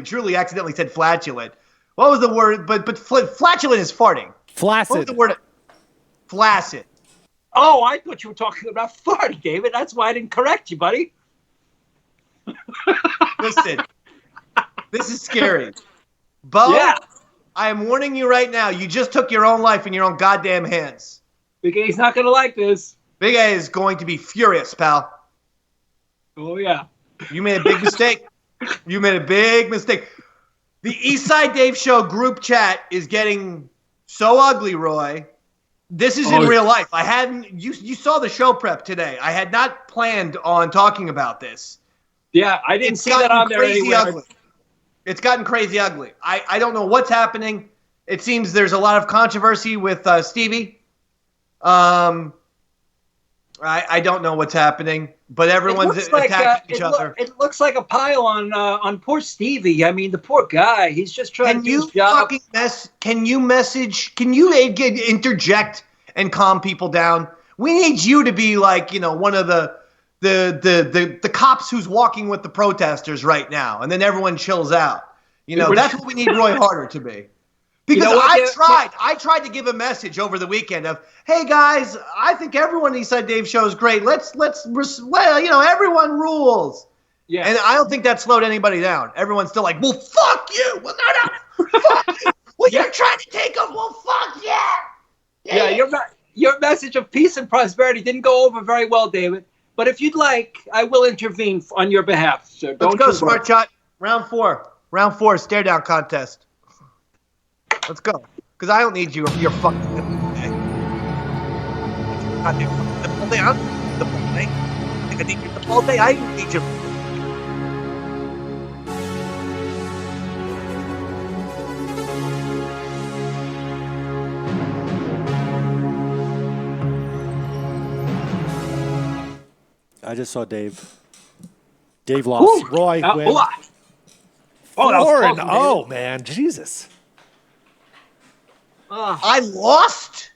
[SPEAKER 2] truly accidentally said flatulent. What was the word? But flatulent is farting.
[SPEAKER 3] Flaccid.
[SPEAKER 2] What was the word? Flaccid.
[SPEAKER 1] Oh, I thought you were talking about farting, David. That's why I didn't correct you, buddy.
[SPEAKER 2] Listen, this is scary. Bo,
[SPEAKER 1] Yeah.
[SPEAKER 2] I am warning you right now. You just took your own life in your own goddamn hands.
[SPEAKER 1] Big A's not going to like this.
[SPEAKER 2] Big A is going to be furious, pal.
[SPEAKER 1] Oh, yeah.
[SPEAKER 2] You made a big mistake. You made a big mistake. The Eastside Dave Show group chat is getting so ugly, Roy. This is in real life. I hadn't. You saw the show prep today. I had not planned on talking about this.
[SPEAKER 1] Yeah, I didn't see that on there
[SPEAKER 2] crazy
[SPEAKER 1] anywhere.
[SPEAKER 2] ugly. It's gotten crazy ugly. I don't know what's happening. It seems there's a lot of controversy with Stevie. I don't know what's happening, but everyone's attacking each other.
[SPEAKER 1] It looks like a pile on poor Stevie. I mean, the poor guy. He's just trying to do his job.
[SPEAKER 2] Can you message? Can you interject and calm people down? We need you to be like, one of the cops who's walking with the protesters right now, and then everyone chills out. That's what we need Roy Harder to be. Because I tried to give a message over the weekend of, hey guys, I think everyone Eastside Dave Show is great. Everyone rules.
[SPEAKER 1] Yeah.
[SPEAKER 2] And I don't think that slowed anybody down. Everyone's still like, well, fuck you. Well, no, fuck you. Well, you're trying to take over. Well, fuck yeah.
[SPEAKER 1] Yeah, your message of peace and prosperity didn't go over very well, David. But if you'd like, I will intervene on your behalf. So
[SPEAKER 2] Let's go, Smart Shot. Round four, stare down contest. Let's go. Because I don't need you. You're fucking. I think I need you the whole day. I don't need you.
[SPEAKER 3] I just saw Dave. Dave lost. Roy wins.
[SPEAKER 1] Oh, that was
[SPEAKER 3] 4-0, man. Jesus.
[SPEAKER 2] I lost?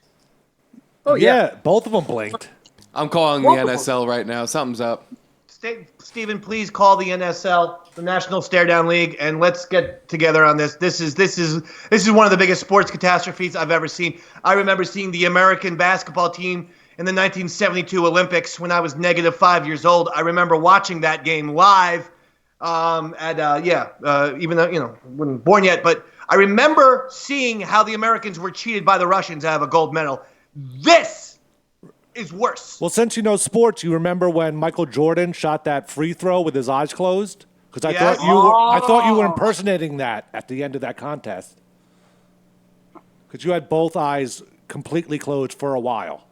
[SPEAKER 3] Oh, yeah. Both of them blinked.
[SPEAKER 4] I'm calling the NSL right now. Something's up.
[SPEAKER 2] Stephen, please call the NSL, the National Stare Down League, and let's get together on this. This is one of the biggest sports catastrophes I've ever seen. I remember seeing the American basketball team in the 1972 Olympics when I was -5 years old. I remember watching that game live even though, wasn't born yet, but I remember seeing how the Americans were cheated by the Russians out of a gold medal. This is worse.
[SPEAKER 3] Well, since you know sports, you remember when Michael Jordan shot that free throw with his eyes closed? Because I
[SPEAKER 2] Yes?
[SPEAKER 3] thought you were impersonating that at the end of that contest. Because you had both eyes completely closed for a while.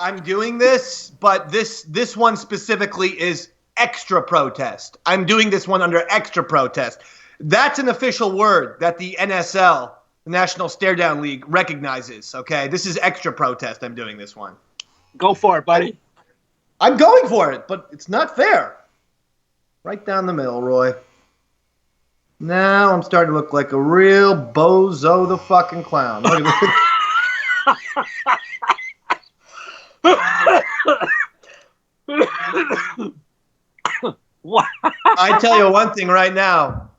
[SPEAKER 2] I'm doing this, but this one specifically is extra protest. I'm doing this one under extra protest. That's an official word that the NSL, the National Stare Down League, recognizes. Okay, this is extra protest. I'm doing this one.
[SPEAKER 1] Go for it, buddy.
[SPEAKER 2] I'm going for it, but it's not fair. Right down the middle, Roy. Now I'm starting to look like a real bozo the fucking clown. Look at this. I tell you one thing right now.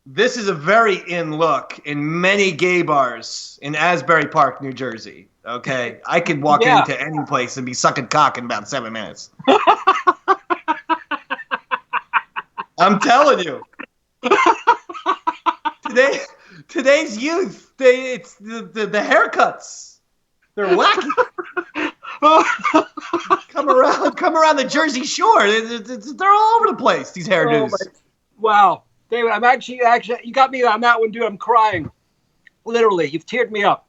[SPEAKER 2] This is a very in look in many gay bars in Asbury Park, New Jersey. Okay? I could walk into any place and be sucking cock in about 7 minutes. I'm telling you. Today's youth, it's the haircuts. They're wacky. Come around the Jersey Shore. They're all over the place, these hairdos.
[SPEAKER 1] Wow. David, I'm actually, you got me on that one, dude. I'm crying. Literally, you've teared me up.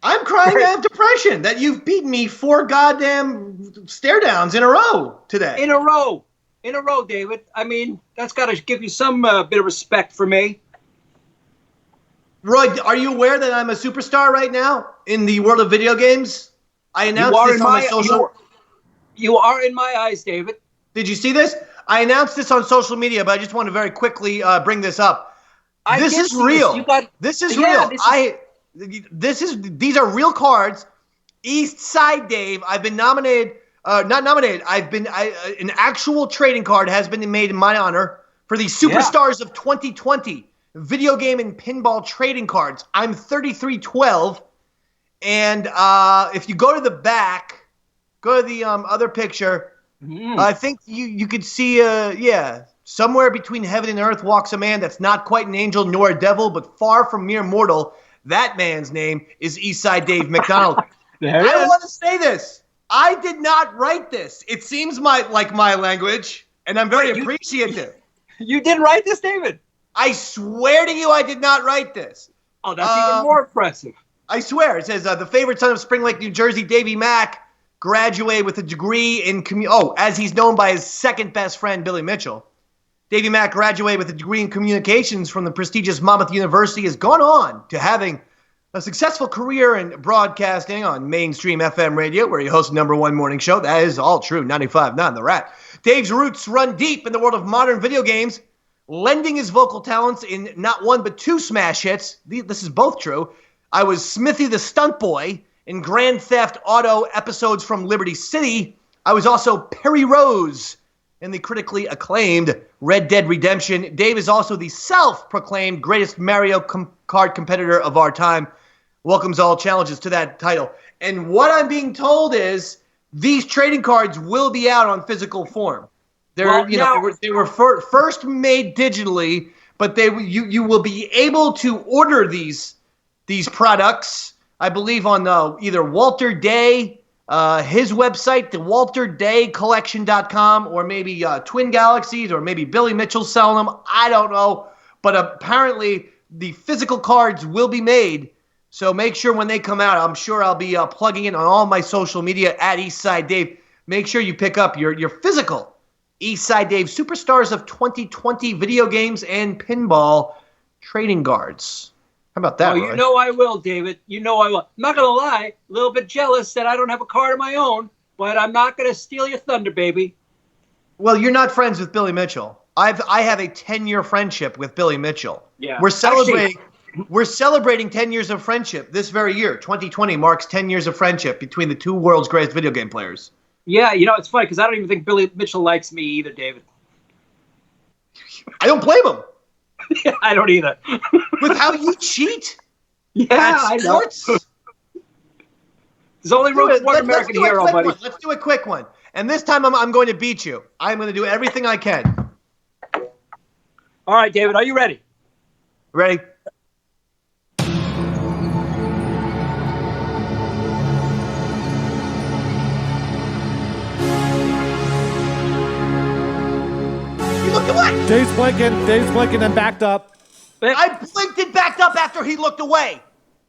[SPEAKER 2] I'm crying out of depression that you've beaten me 4 goddamn stare downs in a row today.
[SPEAKER 1] In a row, David. I mean, that's got to give you some bit of respect for me.
[SPEAKER 2] Roy, are you aware that I'm a superstar right now in the world of video games? I announced this on my social...
[SPEAKER 1] You are in my eyes, David.
[SPEAKER 2] Did you see this? I announced this on social media, but I just want to very quickly bring this up. This is real. This is real. These are real cards. East Side Dave. I've been nominated. Not nominated. An actual trading card has been made in my honor for the Superstars of 2020 video game and pinball trading cards. I'm 3312, and if you go to the back, go to the other picture. I think you could see, somewhere between heaven and earth walks a man that's not quite an angel nor a devil, but far from mere mortal. That man's name is Eastside Dave McDonald. I don't want to say this. I did not write this. It seems like my language, and I'm very appreciative.
[SPEAKER 1] You didn't write this, David?
[SPEAKER 2] I swear to you I did not write this.
[SPEAKER 1] Oh, that's even more impressive.
[SPEAKER 2] I swear. It says, the favorite son of Spring Lake, New Jersey, Davy Mack, graduated with a degree in as he's known by his second best friend, Billy Mitchell. Davy Mack graduated with a degree in communications from the prestigious Monmouth University, has gone on to having a successful career in broadcasting on mainstream FM radio, where he hosts the #1 morning show. That is all true, 95.9 The Rat. Dave's roots run deep in the world of modern video games, lending his vocal talents in not one but 2 smash hits. This is both true. I was Smithy the Stunt Boy in Grand Theft Auto episodes from Liberty City. I was also Perry Rose in the critically acclaimed Red Dead Redemption. Dave is also the self-proclaimed greatest Mario Kart competitor of our time. Welcomes all challenges to that title. And what I'm being told is these trading cards will be out on physical form. They were first made digitally, but you will be able to order these products, I believe, on either Walter Day, his website, the WalterDayCollection.com, or maybe Twin Galaxies, or maybe Billy Mitchell selling them. I don't know. But apparently the physical cards will be made. So make sure when they come out, I'm sure I'll be plugging in on all my social media at Eastside Dave. Make sure you pick up your physical Eastside Dave Superstars of 2020 video games and pinball trading cards. How about that,
[SPEAKER 1] Roy? You know I will, David. You know I will. I'm not going to lie, a little bit jealous that I don't have a card of my own, but I'm not going to steal your thunder, baby.
[SPEAKER 2] Well, you're not friends with Billy Mitchell. I have a 10-year friendship with Billy Mitchell.
[SPEAKER 1] Yeah.
[SPEAKER 2] We're celebrating 10 years of friendship this very year. 2020 marks 10 years of friendship between the 2 world's greatest video game players.
[SPEAKER 1] Yeah, it's funny because I don't even think Billy Mitchell likes me either, David.
[SPEAKER 2] I don't blame him.
[SPEAKER 1] Yeah, I don't either.
[SPEAKER 2] With how you cheat?
[SPEAKER 1] Yeah,
[SPEAKER 2] at sports?
[SPEAKER 1] I know. There's only room for one American hero, buddy.
[SPEAKER 2] Let's do a quick one. And this time I'm going to beat you. I'm going to do everything I can.
[SPEAKER 1] All right, David, are you ready?
[SPEAKER 2] Ready? Look at What?
[SPEAKER 3] Dave's blinking and backed up.
[SPEAKER 2] I blinked and backed up after he looked away.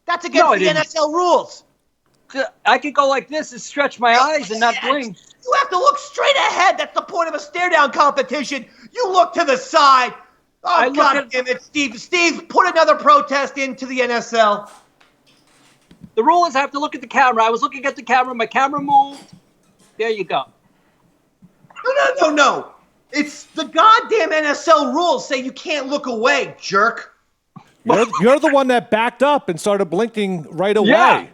[SPEAKER 2] That's against
[SPEAKER 1] No, I
[SPEAKER 2] the
[SPEAKER 1] didn't.
[SPEAKER 2] NSL rules.
[SPEAKER 1] I could go like this and stretch my eyes and not blink.
[SPEAKER 2] You have to look straight ahead. That's the point of a stare-down competition. You look to the side. Oh, God damn it, Steve. Steve, put another protest into the NSL.
[SPEAKER 1] The rule is I have to look at the camera. I was looking at the camera. My camera moved. There you go.
[SPEAKER 2] No. It's the goddamn NSL rules say you can't look away, jerk.
[SPEAKER 3] You're the one that backed up and started blinking right away.
[SPEAKER 1] Yeah.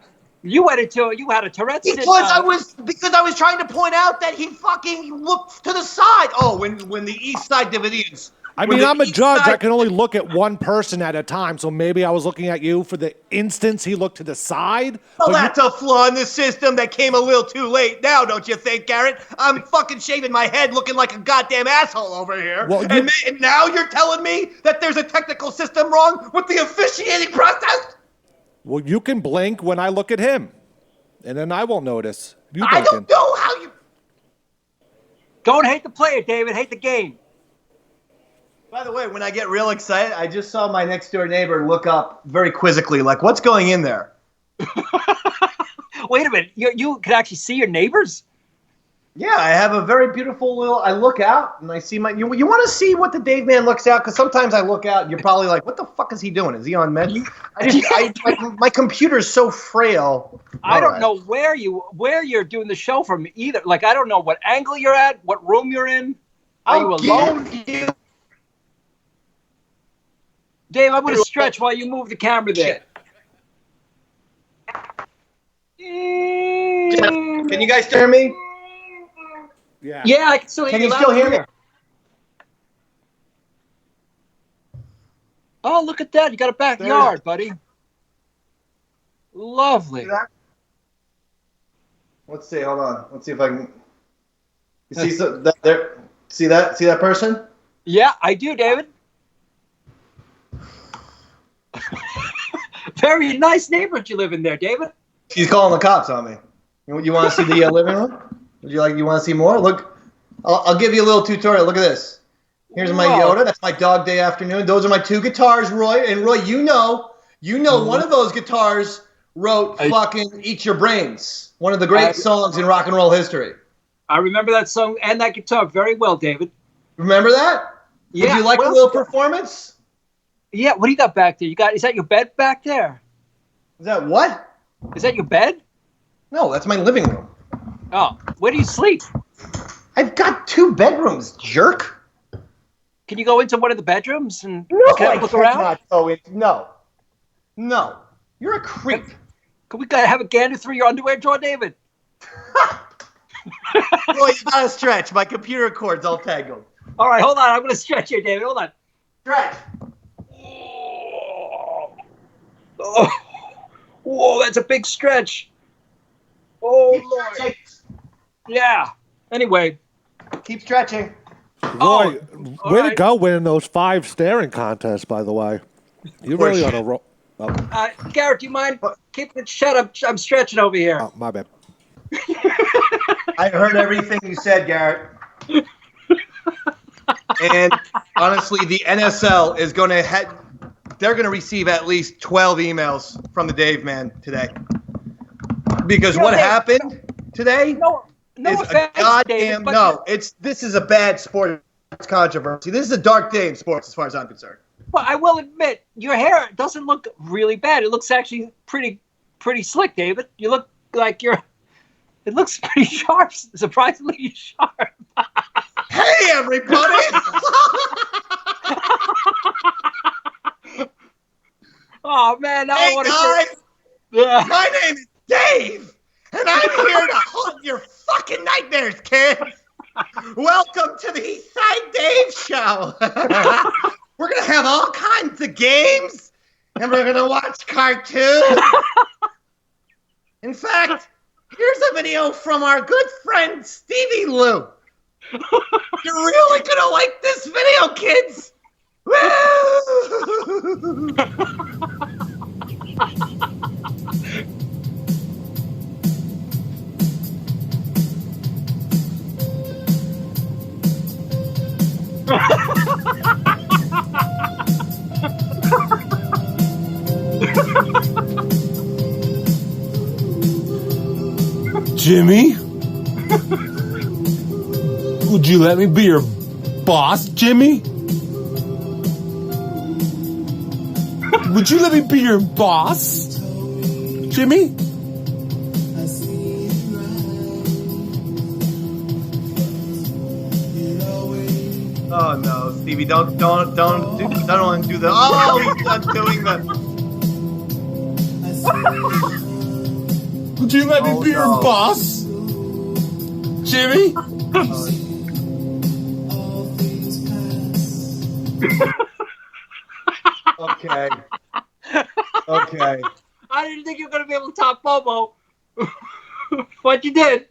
[SPEAKER 1] You had a Tourette's.
[SPEAKER 2] Because I was trying to point out that he fucking looked to the side. Oh, when the East Side Divisions.
[SPEAKER 3] I mean, I'm a judge. I can only look at one person at a time, so maybe I was looking at you for the instance he looked to the side.
[SPEAKER 2] Well, that's a flaw in the system that came a little too late now, don't you think, Garrett? I'm fucking shaving my head looking like a goddamn asshole over here.
[SPEAKER 3] Well,
[SPEAKER 2] and now you're telling me that there's a technical system wrong with the officiating process?
[SPEAKER 3] Well, you can blink when I look at him, and then I won't notice. You
[SPEAKER 2] I
[SPEAKER 3] blinking.
[SPEAKER 2] don't know how you...
[SPEAKER 1] Don't hate the player, David. Hate the game.
[SPEAKER 2] By the way, when I get real excited, I just saw my next-door neighbor look up very quizzically, like, what's going in there?
[SPEAKER 1] Wait a minute. You can actually see your neighbors?
[SPEAKER 2] Yeah, I have a very beautiful little... I look out, and I see my... You want to see what the Dave man looks out? Because sometimes I look out, and you're probably like, what the fuck is he doing? Is he on meds? My computer's so frail.
[SPEAKER 1] I don't know where you're doing the show from either. Like, I don't know what angle you're at, what room you're in. Are you alone? Dave, I'm going to stretch while you move the camera there.
[SPEAKER 2] Can you guys hear me?
[SPEAKER 3] Yeah.
[SPEAKER 1] Yeah, I can still hear
[SPEAKER 2] Can
[SPEAKER 1] you.
[SPEAKER 2] you still hear me?
[SPEAKER 1] Oh, look at that. You got a backyard, buddy. Lovely.
[SPEAKER 2] Let's see. Hold on. Let's see if I can... You see that there? See that? See that person?
[SPEAKER 1] Yeah, I do, David. Very nice neighborhood you live in there, David.
[SPEAKER 2] She's calling the cops on me. You want to see the living room? You want to see more? Look, I'll give you a little tutorial. Look at this. Here's my Yoda. That's my dog day afternoon. Those are my two guitars, Roy. And Roy, you know, one of those guitars wrote fucking "Eat Your Brains," one of the great songs in rock and roll history.
[SPEAKER 1] I remember that song and that guitar very well, David.
[SPEAKER 2] Remember that?
[SPEAKER 1] Yeah.
[SPEAKER 2] Did you like the little performance?
[SPEAKER 1] Yeah. What do you got back there? Is that your bed back there?
[SPEAKER 2] Is that what?
[SPEAKER 1] Is that your bed?
[SPEAKER 2] No, that's my living room.
[SPEAKER 1] Oh, where do you sleep?
[SPEAKER 2] I've got 2 bedrooms, jerk.
[SPEAKER 1] Can you go into one of the bedrooms and
[SPEAKER 2] No,
[SPEAKER 1] look around?
[SPEAKER 2] No. You're a creep.
[SPEAKER 1] Can we have a gander through your underwear drawer, David?
[SPEAKER 2] Boy, you gotta stretch. My computer cord's all tangled.
[SPEAKER 1] All right, hold on. I'm going to stretch here, David. Hold on.
[SPEAKER 2] Stretch.
[SPEAKER 1] Oh. Whoa, that's a big stretch. Oh, Lord. Yeah. Anyway.
[SPEAKER 2] Keep stretching.
[SPEAKER 3] Roy, way to go winning those 5 staring contests, by the way. You really on a roll. Oh.
[SPEAKER 1] Garrett, do you mind keeping it shut up? I'm stretching over here.
[SPEAKER 3] Oh, my bad.
[SPEAKER 2] I heard everything you said, Garrett. And honestly, the NSL is going to they're going to receive at least 12 emails from the Dave man today. Because what happened today is
[SPEAKER 1] offense,
[SPEAKER 2] a goddamn
[SPEAKER 1] David,
[SPEAKER 2] this is a bad sports controversy. This is a dark day in sports as far as I'm concerned.
[SPEAKER 1] Well, I will admit, your hair doesn't look really bad. It looks actually pretty slick, David. You look like it looks pretty sharp, surprisingly sharp.
[SPEAKER 2] Hey, everybody!
[SPEAKER 1] Oh, man.
[SPEAKER 2] Hey, guys! My name is Dave, and I'm here to haunt your fucking nightmares, kids! Welcome to the Eastside Dave Show! We're going to have all kinds of games, and we're going to watch cartoons. In fact, here's a video from our good friend Stevie Lou. You're really going to like this video, kids! Woo!
[SPEAKER 7] Jimmy? Would you let me be your boss, Jimmy? Would you let me be your boss, Jimmy?
[SPEAKER 2] Oh no, Stevie, don't do the. Oh, he's not doing the.
[SPEAKER 7] Would you let me be your boss, Jimmy?
[SPEAKER 2] Okay. Okay.
[SPEAKER 1] I didn't think you were going to be able to top Bobo. But you did.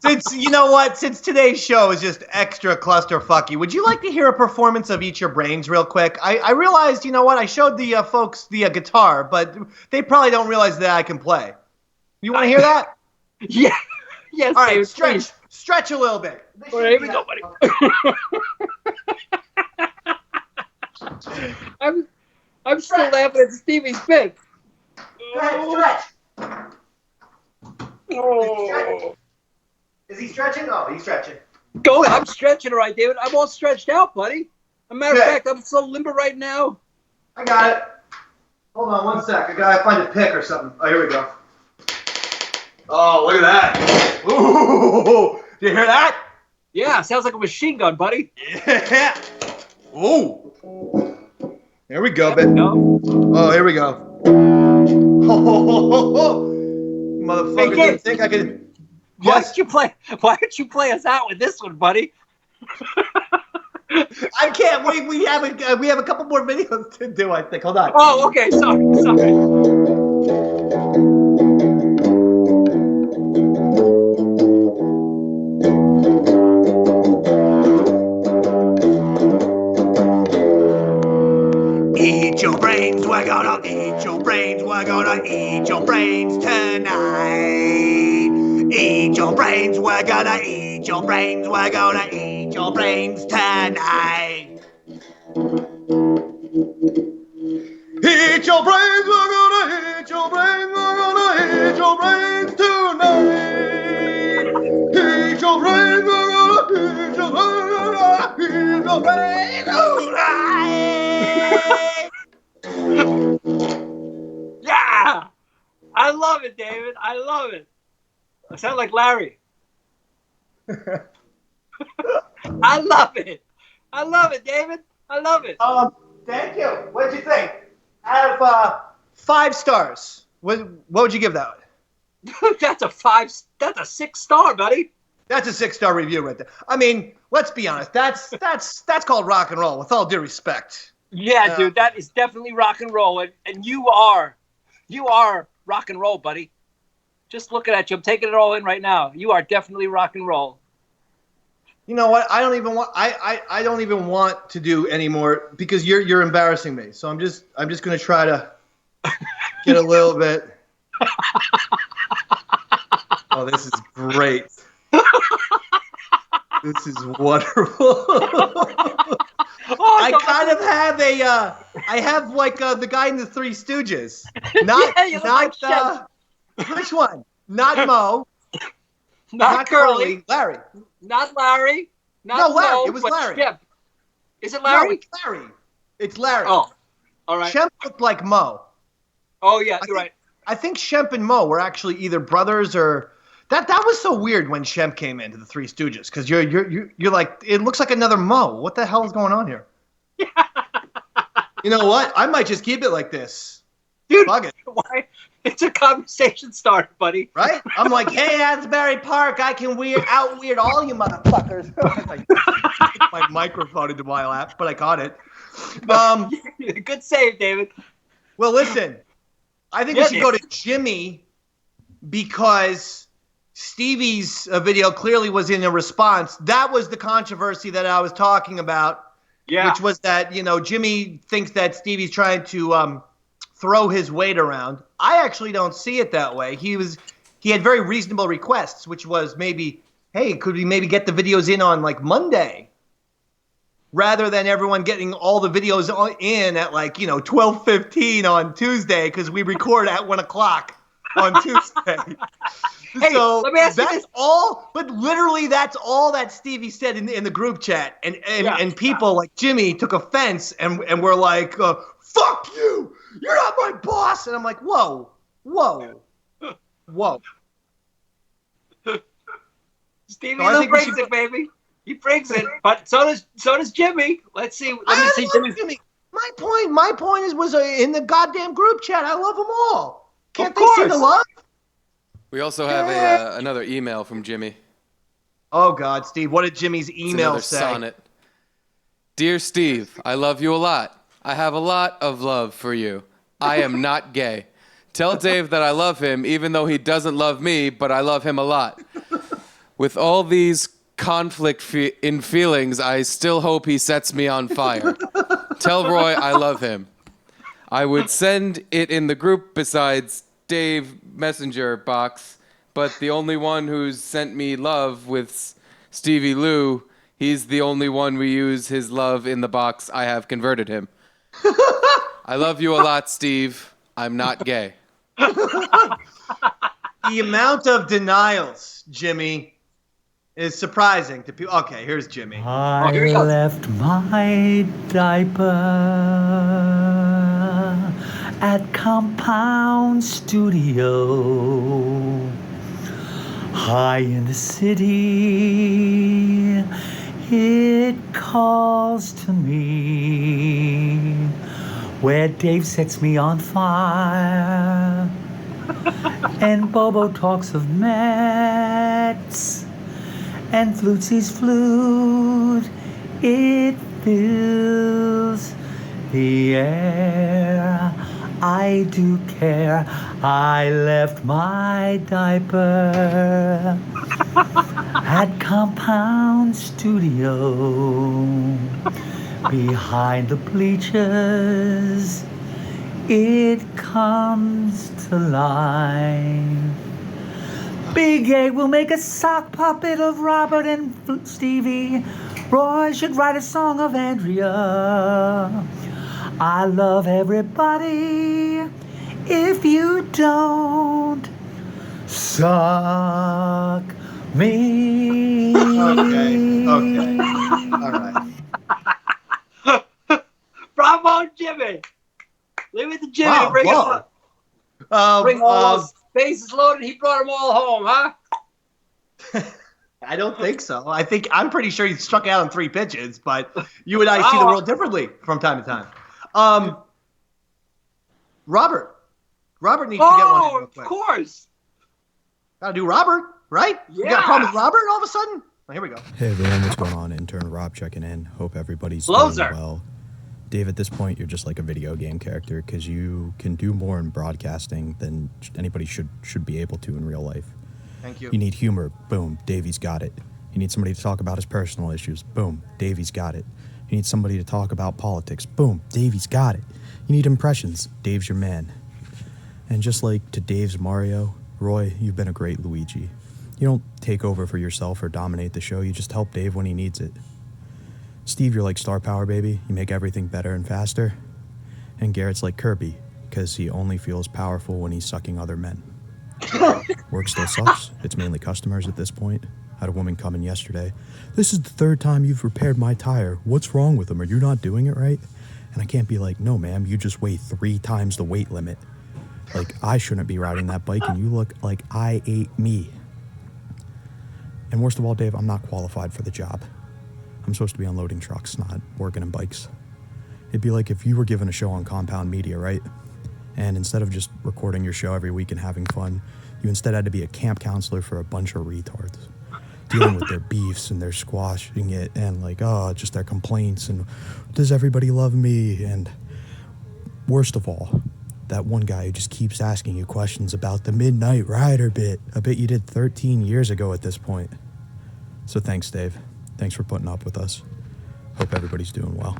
[SPEAKER 2] Since, you know what, since today's show is just extra clusterfucky, would you like to hear a performance of Eat Your Brains real quick? I realized, you know what, I showed the folks the guitar, but they probably don't realize that I can play. You want to hear that?
[SPEAKER 1] Yeah. Yes,
[SPEAKER 2] All right,
[SPEAKER 1] David,
[SPEAKER 2] stretch.
[SPEAKER 1] please.
[SPEAKER 2] Stretch a little bit.
[SPEAKER 1] All right, here we go, buddy. I'm still laughing at Stevie's bit.
[SPEAKER 2] Go ahead, stretch.
[SPEAKER 1] Oh.
[SPEAKER 2] Is he stretching? Oh, he's stretching.
[SPEAKER 1] Go ahead. I'm stretching all right, David. I'm all stretched out, buddy. As a matter of
[SPEAKER 2] Okay.
[SPEAKER 1] fact, I'm so limber right now.
[SPEAKER 2] I got it. Hold on 1 sec. I gotta find a pick or something. Oh, here we go. Oh, look at that. Ooh. Did you hear that?
[SPEAKER 1] Yeah, sounds like a machine gun, buddy.
[SPEAKER 2] Yeah. Ooh. Here we go,
[SPEAKER 1] There we
[SPEAKER 2] baby.
[SPEAKER 1] go.
[SPEAKER 2] Oh, here we go. Oh, motherfucker
[SPEAKER 1] Hey, kid.
[SPEAKER 2] didn't think I could.
[SPEAKER 1] Why
[SPEAKER 2] Yes.
[SPEAKER 1] don't you play us out with this one, buddy?
[SPEAKER 2] I can't. We have a couple more videos to do, I think. Hold on.
[SPEAKER 1] Oh, okay. Sorry.
[SPEAKER 2] Eat your brains, we're gonna eat your brains, we're gonna eat your brains tonight. Eat your brains, we're gonna eat your brains, we're gonna eat your brains tonight. Eat your brains, we're gonna eat your brains, we're gonna eat your brains tonight. Eat your brains, we're gonna eat your brains, we're gonna eat your brains tonight.
[SPEAKER 1] Yeah. I love it, David. I love it. I sound like Larry. I love it. I love it, David. I love it.
[SPEAKER 2] Thank you. What'd you think? Out of 5 stars, what would you give that?
[SPEAKER 1] That's a 6-star, buddy.
[SPEAKER 2] That's a 6-star review right there. I mean, let's be honest. That's called rock and roll. With all due respect.
[SPEAKER 1] Yeah, dude, that is definitely rock and roll, and you are rock and roll, buddy. Just looking at you, I'm taking it all in right now. You are definitely rock and roll.
[SPEAKER 2] You know what? I don't even want to do any more because you're embarrassing me. So I'm just gonna try to get a little bit. Oh, this is great. This is wonderful. I kind of have I have like the guy in the Three Stooges. Not
[SPEAKER 1] Yeah, you look like
[SPEAKER 2] which one? Not Mo.
[SPEAKER 1] Not Curly.
[SPEAKER 2] Larry.
[SPEAKER 1] Not Larry.
[SPEAKER 2] No, Larry.
[SPEAKER 1] Mo,
[SPEAKER 2] It was
[SPEAKER 1] but
[SPEAKER 2] Larry.
[SPEAKER 1] Shep. Is it Larry?
[SPEAKER 2] No, it's Larry. It's Larry.
[SPEAKER 1] Oh, all right.
[SPEAKER 2] Shemp looked like Mo.
[SPEAKER 1] Oh, yeah, you're right.
[SPEAKER 2] I think Shemp and Mo were actually either brothers or that was so weird when Shemp came into the Three Stooges because you're like it looks like another Mo. What the hell is going on here? You know what? I might just keep it like this.
[SPEAKER 1] Dude,
[SPEAKER 2] Fuck it.
[SPEAKER 1] why? It's a conversation starter, buddy.
[SPEAKER 2] Right? I'm like, hey, Asbury Park, I can weird all you motherfuckers. My microphone into my lap, but I caught it.
[SPEAKER 1] Good save, David.
[SPEAKER 2] Well, listen, I think we should go to Jimmy because Stevie's video clearly was in a response. That was the controversy that I was talking about, which was that, Jimmy thinks that Stevie's trying to throw his weight around. I actually don't see it that way. He had very reasonable requests, which was maybe, hey, could we maybe get the videos in on like Monday? rather than everyone getting all the videos in at 12:15 on Tuesday because we record at 1 o'clock on Tuesday.
[SPEAKER 1] Hey,
[SPEAKER 2] So
[SPEAKER 1] let me ask you
[SPEAKER 2] that's
[SPEAKER 1] this.
[SPEAKER 2] all, but literally that's all that Stevie said in the group chat, and people like Jimmy took offense and were like, "Fuck you! You're not my boss!" And I'm like, "Whoa.
[SPEAKER 1] Stevie
[SPEAKER 2] No, I
[SPEAKER 1] Lou
[SPEAKER 2] think we
[SPEAKER 1] brings
[SPEAKER 2] should
[SPEAKER 1] it, baby. He brings it, but so does Jimmy. Let me see Jimmy.
[SPEAKER 2] My point was in the goddamn group chat. I love them all. Can't
[SPEAKER 1] Of
[SPEAKER 2] they see the
[SPEAKER 1] course.
[SPEAKER 2] love?
[SPEAKER 4] We also have another email from Jimmy.
[SPEAKER 2] Oh God, Steve, what did Jimmy's
[SPEAKER 4] It's
[SPEAKER 2] email
[SPEAKER 4] another
[SPEAKER 2] say?
[SPEAKER 4] sonnet. Dear Steve, I love you a lot. I have a lot of love for you. I am not gay. Tell Dave that I love him, even though he doesn't love me, but I love him a lot. With all these conflict in feelings, I still hope he sets me on fire. Tell Roy I love him. I would send it in the group besides Dave Messenger box, but the only one who's sent me love with Stevie Lou, he's the only one we use his love in the box. I have converted him. I love you a lot, Steve. I'm not gay.
[SPEAKER 2] The amount of denials, Jimmy, is surprising to people. Okay, here's Jimmy.
[SPEAKER 8] I
[SPEAKER 1] here he goes.
[SPEAKER 8] left my diaper at Compound Studio, high in the city. It calls to me, where Dave sets me on fire, and Bobo talks of Mets and Flutzy's flute. It fills the air. I do care. I left my diaper at Compound Studio, behind the bleachers. It comes to life. Big A will make a sock puppet of Robert and Stevie. Roy should write a song of Andrea. I love everybody. If you don't, suck me.
[SPEAKER 2] Okay. All right.
[SPEAKER 1] Bravo, Jimmy. Leave it to Jimmy
[SPEAKER 2] Wow,
[SPEAKER 1] to bring
[SPEAKER 2] whoa.
[SPEAKER 1] bring all those bases loaded. He brought them all home, huh?
[SPEAKER 2] I don't think so. I'm pretty sure he struck out on 3 pitches, but you and I see the world differently from time to time. Robert needs to get one in real quick.
[SPEAKER 1] Of course.
[SPEAKER 2] Gotta do Robert, right? You got a problem with Robert all of a sudden? Oh, here we go.
[SPEAKER 9] Hey everyone, what's going on? Intern Rob checking in. Hope everybody's
[SPEAKER 1] Hello,
[SPEAKER 9] doing
[SPEAKER 1] sir.
[SPEAKER 9] well. Dave, at this point, you're just like a video game character because you can do more in broadcasting than anybody should be able to in real life.
[SPEAKER 2] Thank you.
[SPEAKER 9] You need humor. Boom, Davey's got it. You need somebody to talk about his personal issues. Boom, Davey's got it. You need somebody to talk about politics. Boom, Davey's got it. You need impressions. Dave's your man. And just like to Dave's Mario, Roy, you've been a great Luigi. You don't take over for yourself or dominate the show. You just help Dave when he needs it. Steve, you're like Star Power, baby. You make everything better and faster. And Garrett's like Kirby, because he only feels powerful when he's sucking other men. Work still sucks. It's mainly customers at this point. I had a woman come in yesterday. This is the 3rd time you've repaired my tire. What's wrong with them? Are you not doing it right? And I can't be like, no, ma'am, you just weigh 3 times the weight limit. Like, I shouldn't be riding that bike, and you look like I ate me. And worst of all, Dave, I'm not qualified for the job. I'm supposed to be unloading trucks, not working in bikes. It'd be like if you were given a show on Compound Media, right? And instead of just recording your show every week and having fun, you instead had to be a camp counselor for a bunch of retards, dealing with their beefs and their squashing it and just their complaints and does everybody love me? And worst of all, that one guy who just keeps asking you questions about the Midnight Rider bit, a bit you did 13 years ago at this point. So thanks, Dave. Thanks for putting up with us. Hope everybody's doing well.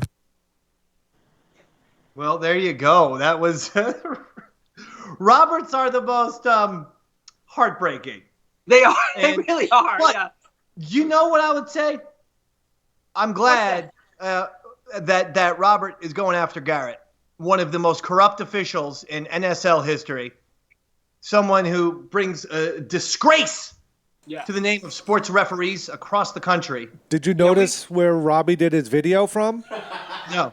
[SPEAKER 2] Well, there you go. That was Roberts are the most heartbreaking.
[SPEAKER 1] They are.
[SPEAKER 2] And
[SPEAKER 1] They really are.
[SPEAKER 2] what?
[SPEAKER 1] Yeah.
[SPEAKER 2] You know what I would say? I'm glad that Robert is going after Garrett, one of the most corrupt officials in NSL history, someone who brings disgrace to the name of sports referees across the country.
[SPEAKER 3] Did you notice where Robbie did his video from?
[SPEAKER 2] No,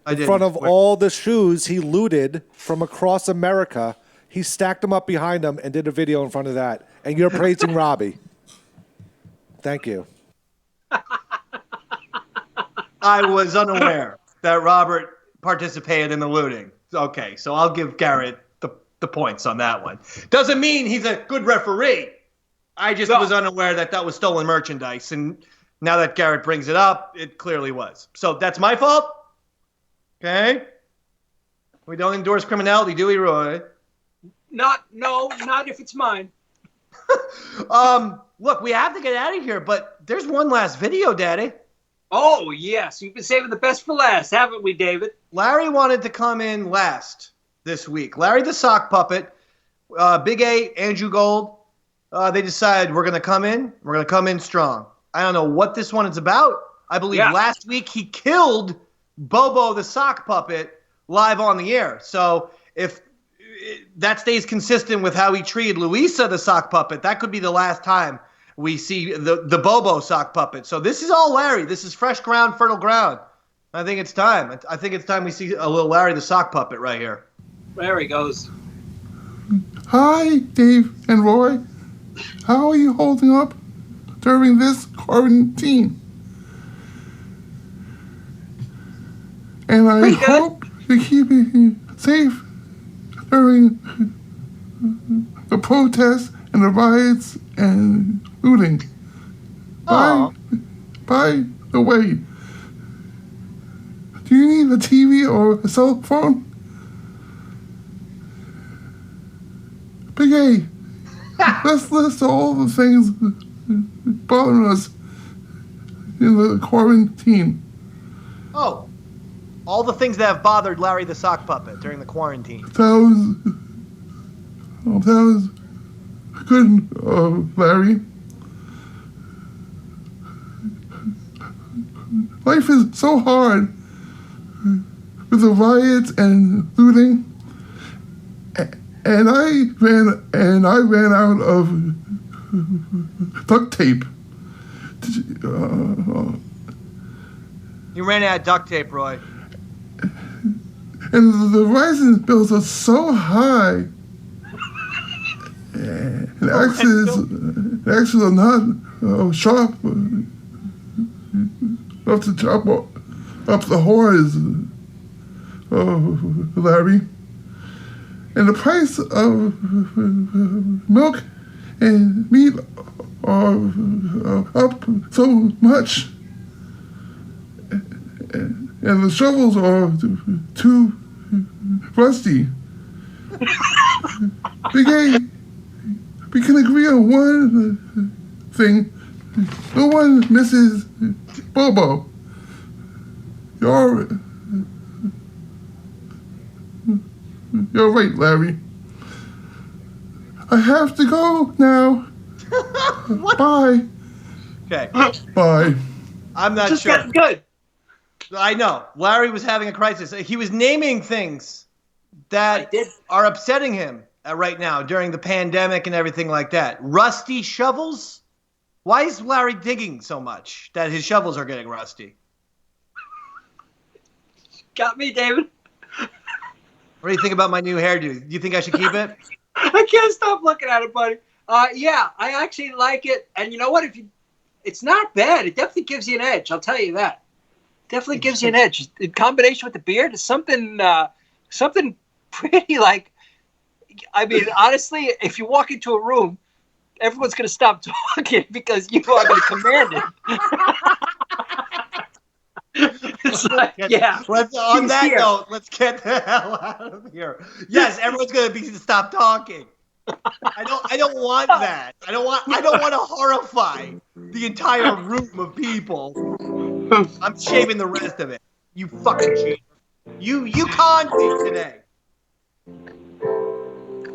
[SPEAKER 2] I didn't.
[SPEAKER 3] In front of all the shoes he looted from across America. He stacked them up behind him and did a video in front of that. And you're praising Robbie. Thank you.
[SPEAKER 2] I was unaware that Robert participated in the looting. Okay, so I'll give Garrett the points on that one. Doesn't mean he's a good referee. I just was unaware that was stolen merchandise. And now that Garrett brings it up, it clearly was. So that's my fault? Okay. We don't endorse criminality, do we, Roy?
[SPEAKER 1] Not if it's mine.
[SPEAKER 2] Look, we have to get out of here, but there's one last video, Daddy.
[SPEAKER 1] Oh, yes. You've been saving the best for last, haven't we, David?
[SPEAKER 2] Larry wanted to come in last this week. Larry the Sock Puppet, Big A, Andrew Gold, they decided we're going to come in. We're going to come in strong. I don't know what this one is about. I believe last week he killed Bobo the Sock Puppet live on the air. So if that stays consistent with how he treated Louisa the Sock Puppet, that could be the last time we see the Bobo Sock Puppet. So this is all Larry. This is fresh ground, fertile ground. I think it's time. I think it's time we see a little Larry the Sock Puppet right here.
[SPEAKER 1] There he goes.
[SPEAKER 7] Hi, Dave and Roy. How are you holding up during this quarantine? And I hope you're keeping safe during the protests and the riots and looting. By the way, do you need a TV or a cell phone? Big A, let's list all the things bothering us in the quarantine.
[SPEAKER 2] Oh, all the things that have bothered Larry the Sock Puppet during the quarantine.
[SPEAKER 7] That was good, Larry. Life is so hard with the riots and looting, and I ran out of duct tape.
[SPEAKER 2] You ran out of duct tape, Roy.
[SPEAKER 7] And the rising bills are so high. And axes are not sharp enough to chop up the horns, Larry. And the price of milk and meat are up so much. And the shovels are too rusty. Big A, we can agree on one thing. No one misses Bobo. You're right, Larry. I have to go now. Bye.
[SPEAKER 2] Okay.
[SPEAKER 7] Bye.
[SPEAKER 2] I'm not
[SPEAKER 1] Just
[SPEAKER 2] sure.
[SPEAKER 1] getting good.
[SPEAKER 2] I know. Larry was having a crisis. He was naming things that are upsetting him right now during the pandemic and everything like that. Rusty shovels? Why is Larry digging so much that his shovels are getting rusty?
[SPEAKER 1] Got me, David.
[SPEAKER 2] What do you think about my new hairdo? Do you think I should keep it?
[SPEAKER 1] I can't stop looking at it, buddy. Yeah, I actually like it. And you know what? It's not bad. It definitely gives you an edge. I'll tell you that. Definitely gives you an edge. In combination with the beard, is something pretty like. I mean, honestly, if you walk into a room, everyone's going to stop talking because you are going to command it. It's like, yeah.
[SPEAKER 2] On that note, let's get the hell out of here. Yes, everyone's going to stop talking. I don't want that. I don't want to horrify the entire room of people. I'm shaving the rest of it. You fucking cheater. You conned me today.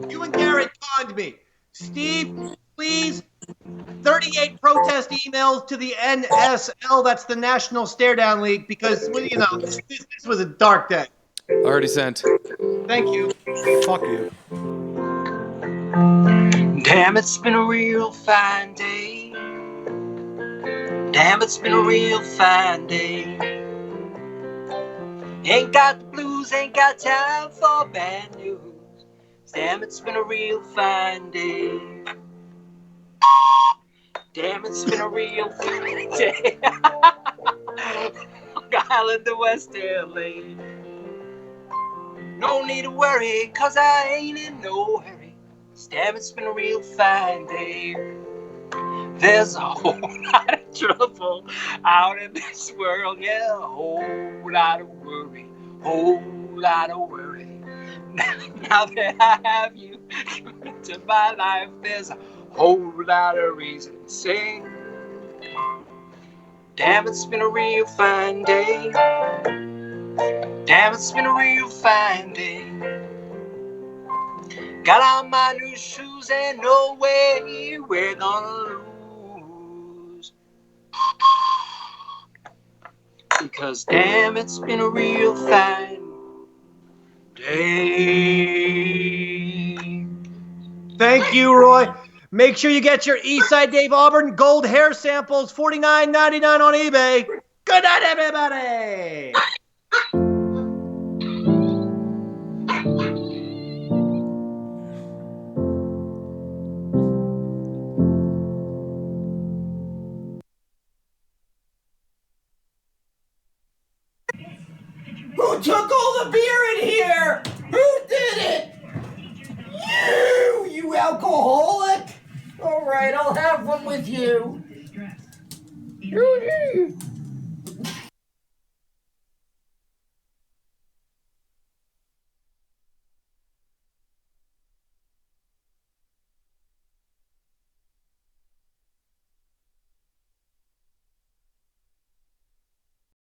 [SPEAKER 2] You and Garrett conned me. Steve, please, 38 protest emails to the NSL, that's the National Stare Down League, because, well, you know, this was a dark day.
[SPEAKER 4] Already sent.
[SPEAKER 2] Thank you.
[SPEAKER 3] Fuck you.
[SPEAKER 1] Damn, it's been a real fine day. Damn, it's been a real fine day. Ain't got the blues, ain't got time for bad news. Damn, it's been a real fine day. Damn, it's been a real fine day. Long Island to West LA. No need to worry, cause I ain't in no hurry. Damn, it's been a real fine day. There's a whole lot of trouble out in this world, yeah, a whole lot of worry, whole lot of worry. Now that I have you into my life, there's a whole lot of reason to sing. Damn, it's been a real fine day. Damn, it's been a real fine day. Got on my new shoes and no way we're gonna lose. Because damn, it's been a real fine day.
[SPEAKER 2] Thank you, Roy. Make sure you get your Eastside Dave Auburn gold hair samples, $49.99 on eBay. Good night, everybody.
[SPEAKER 6] Who took all the beer in here? Who did it? You alcoholic! All right, I'll have one with you.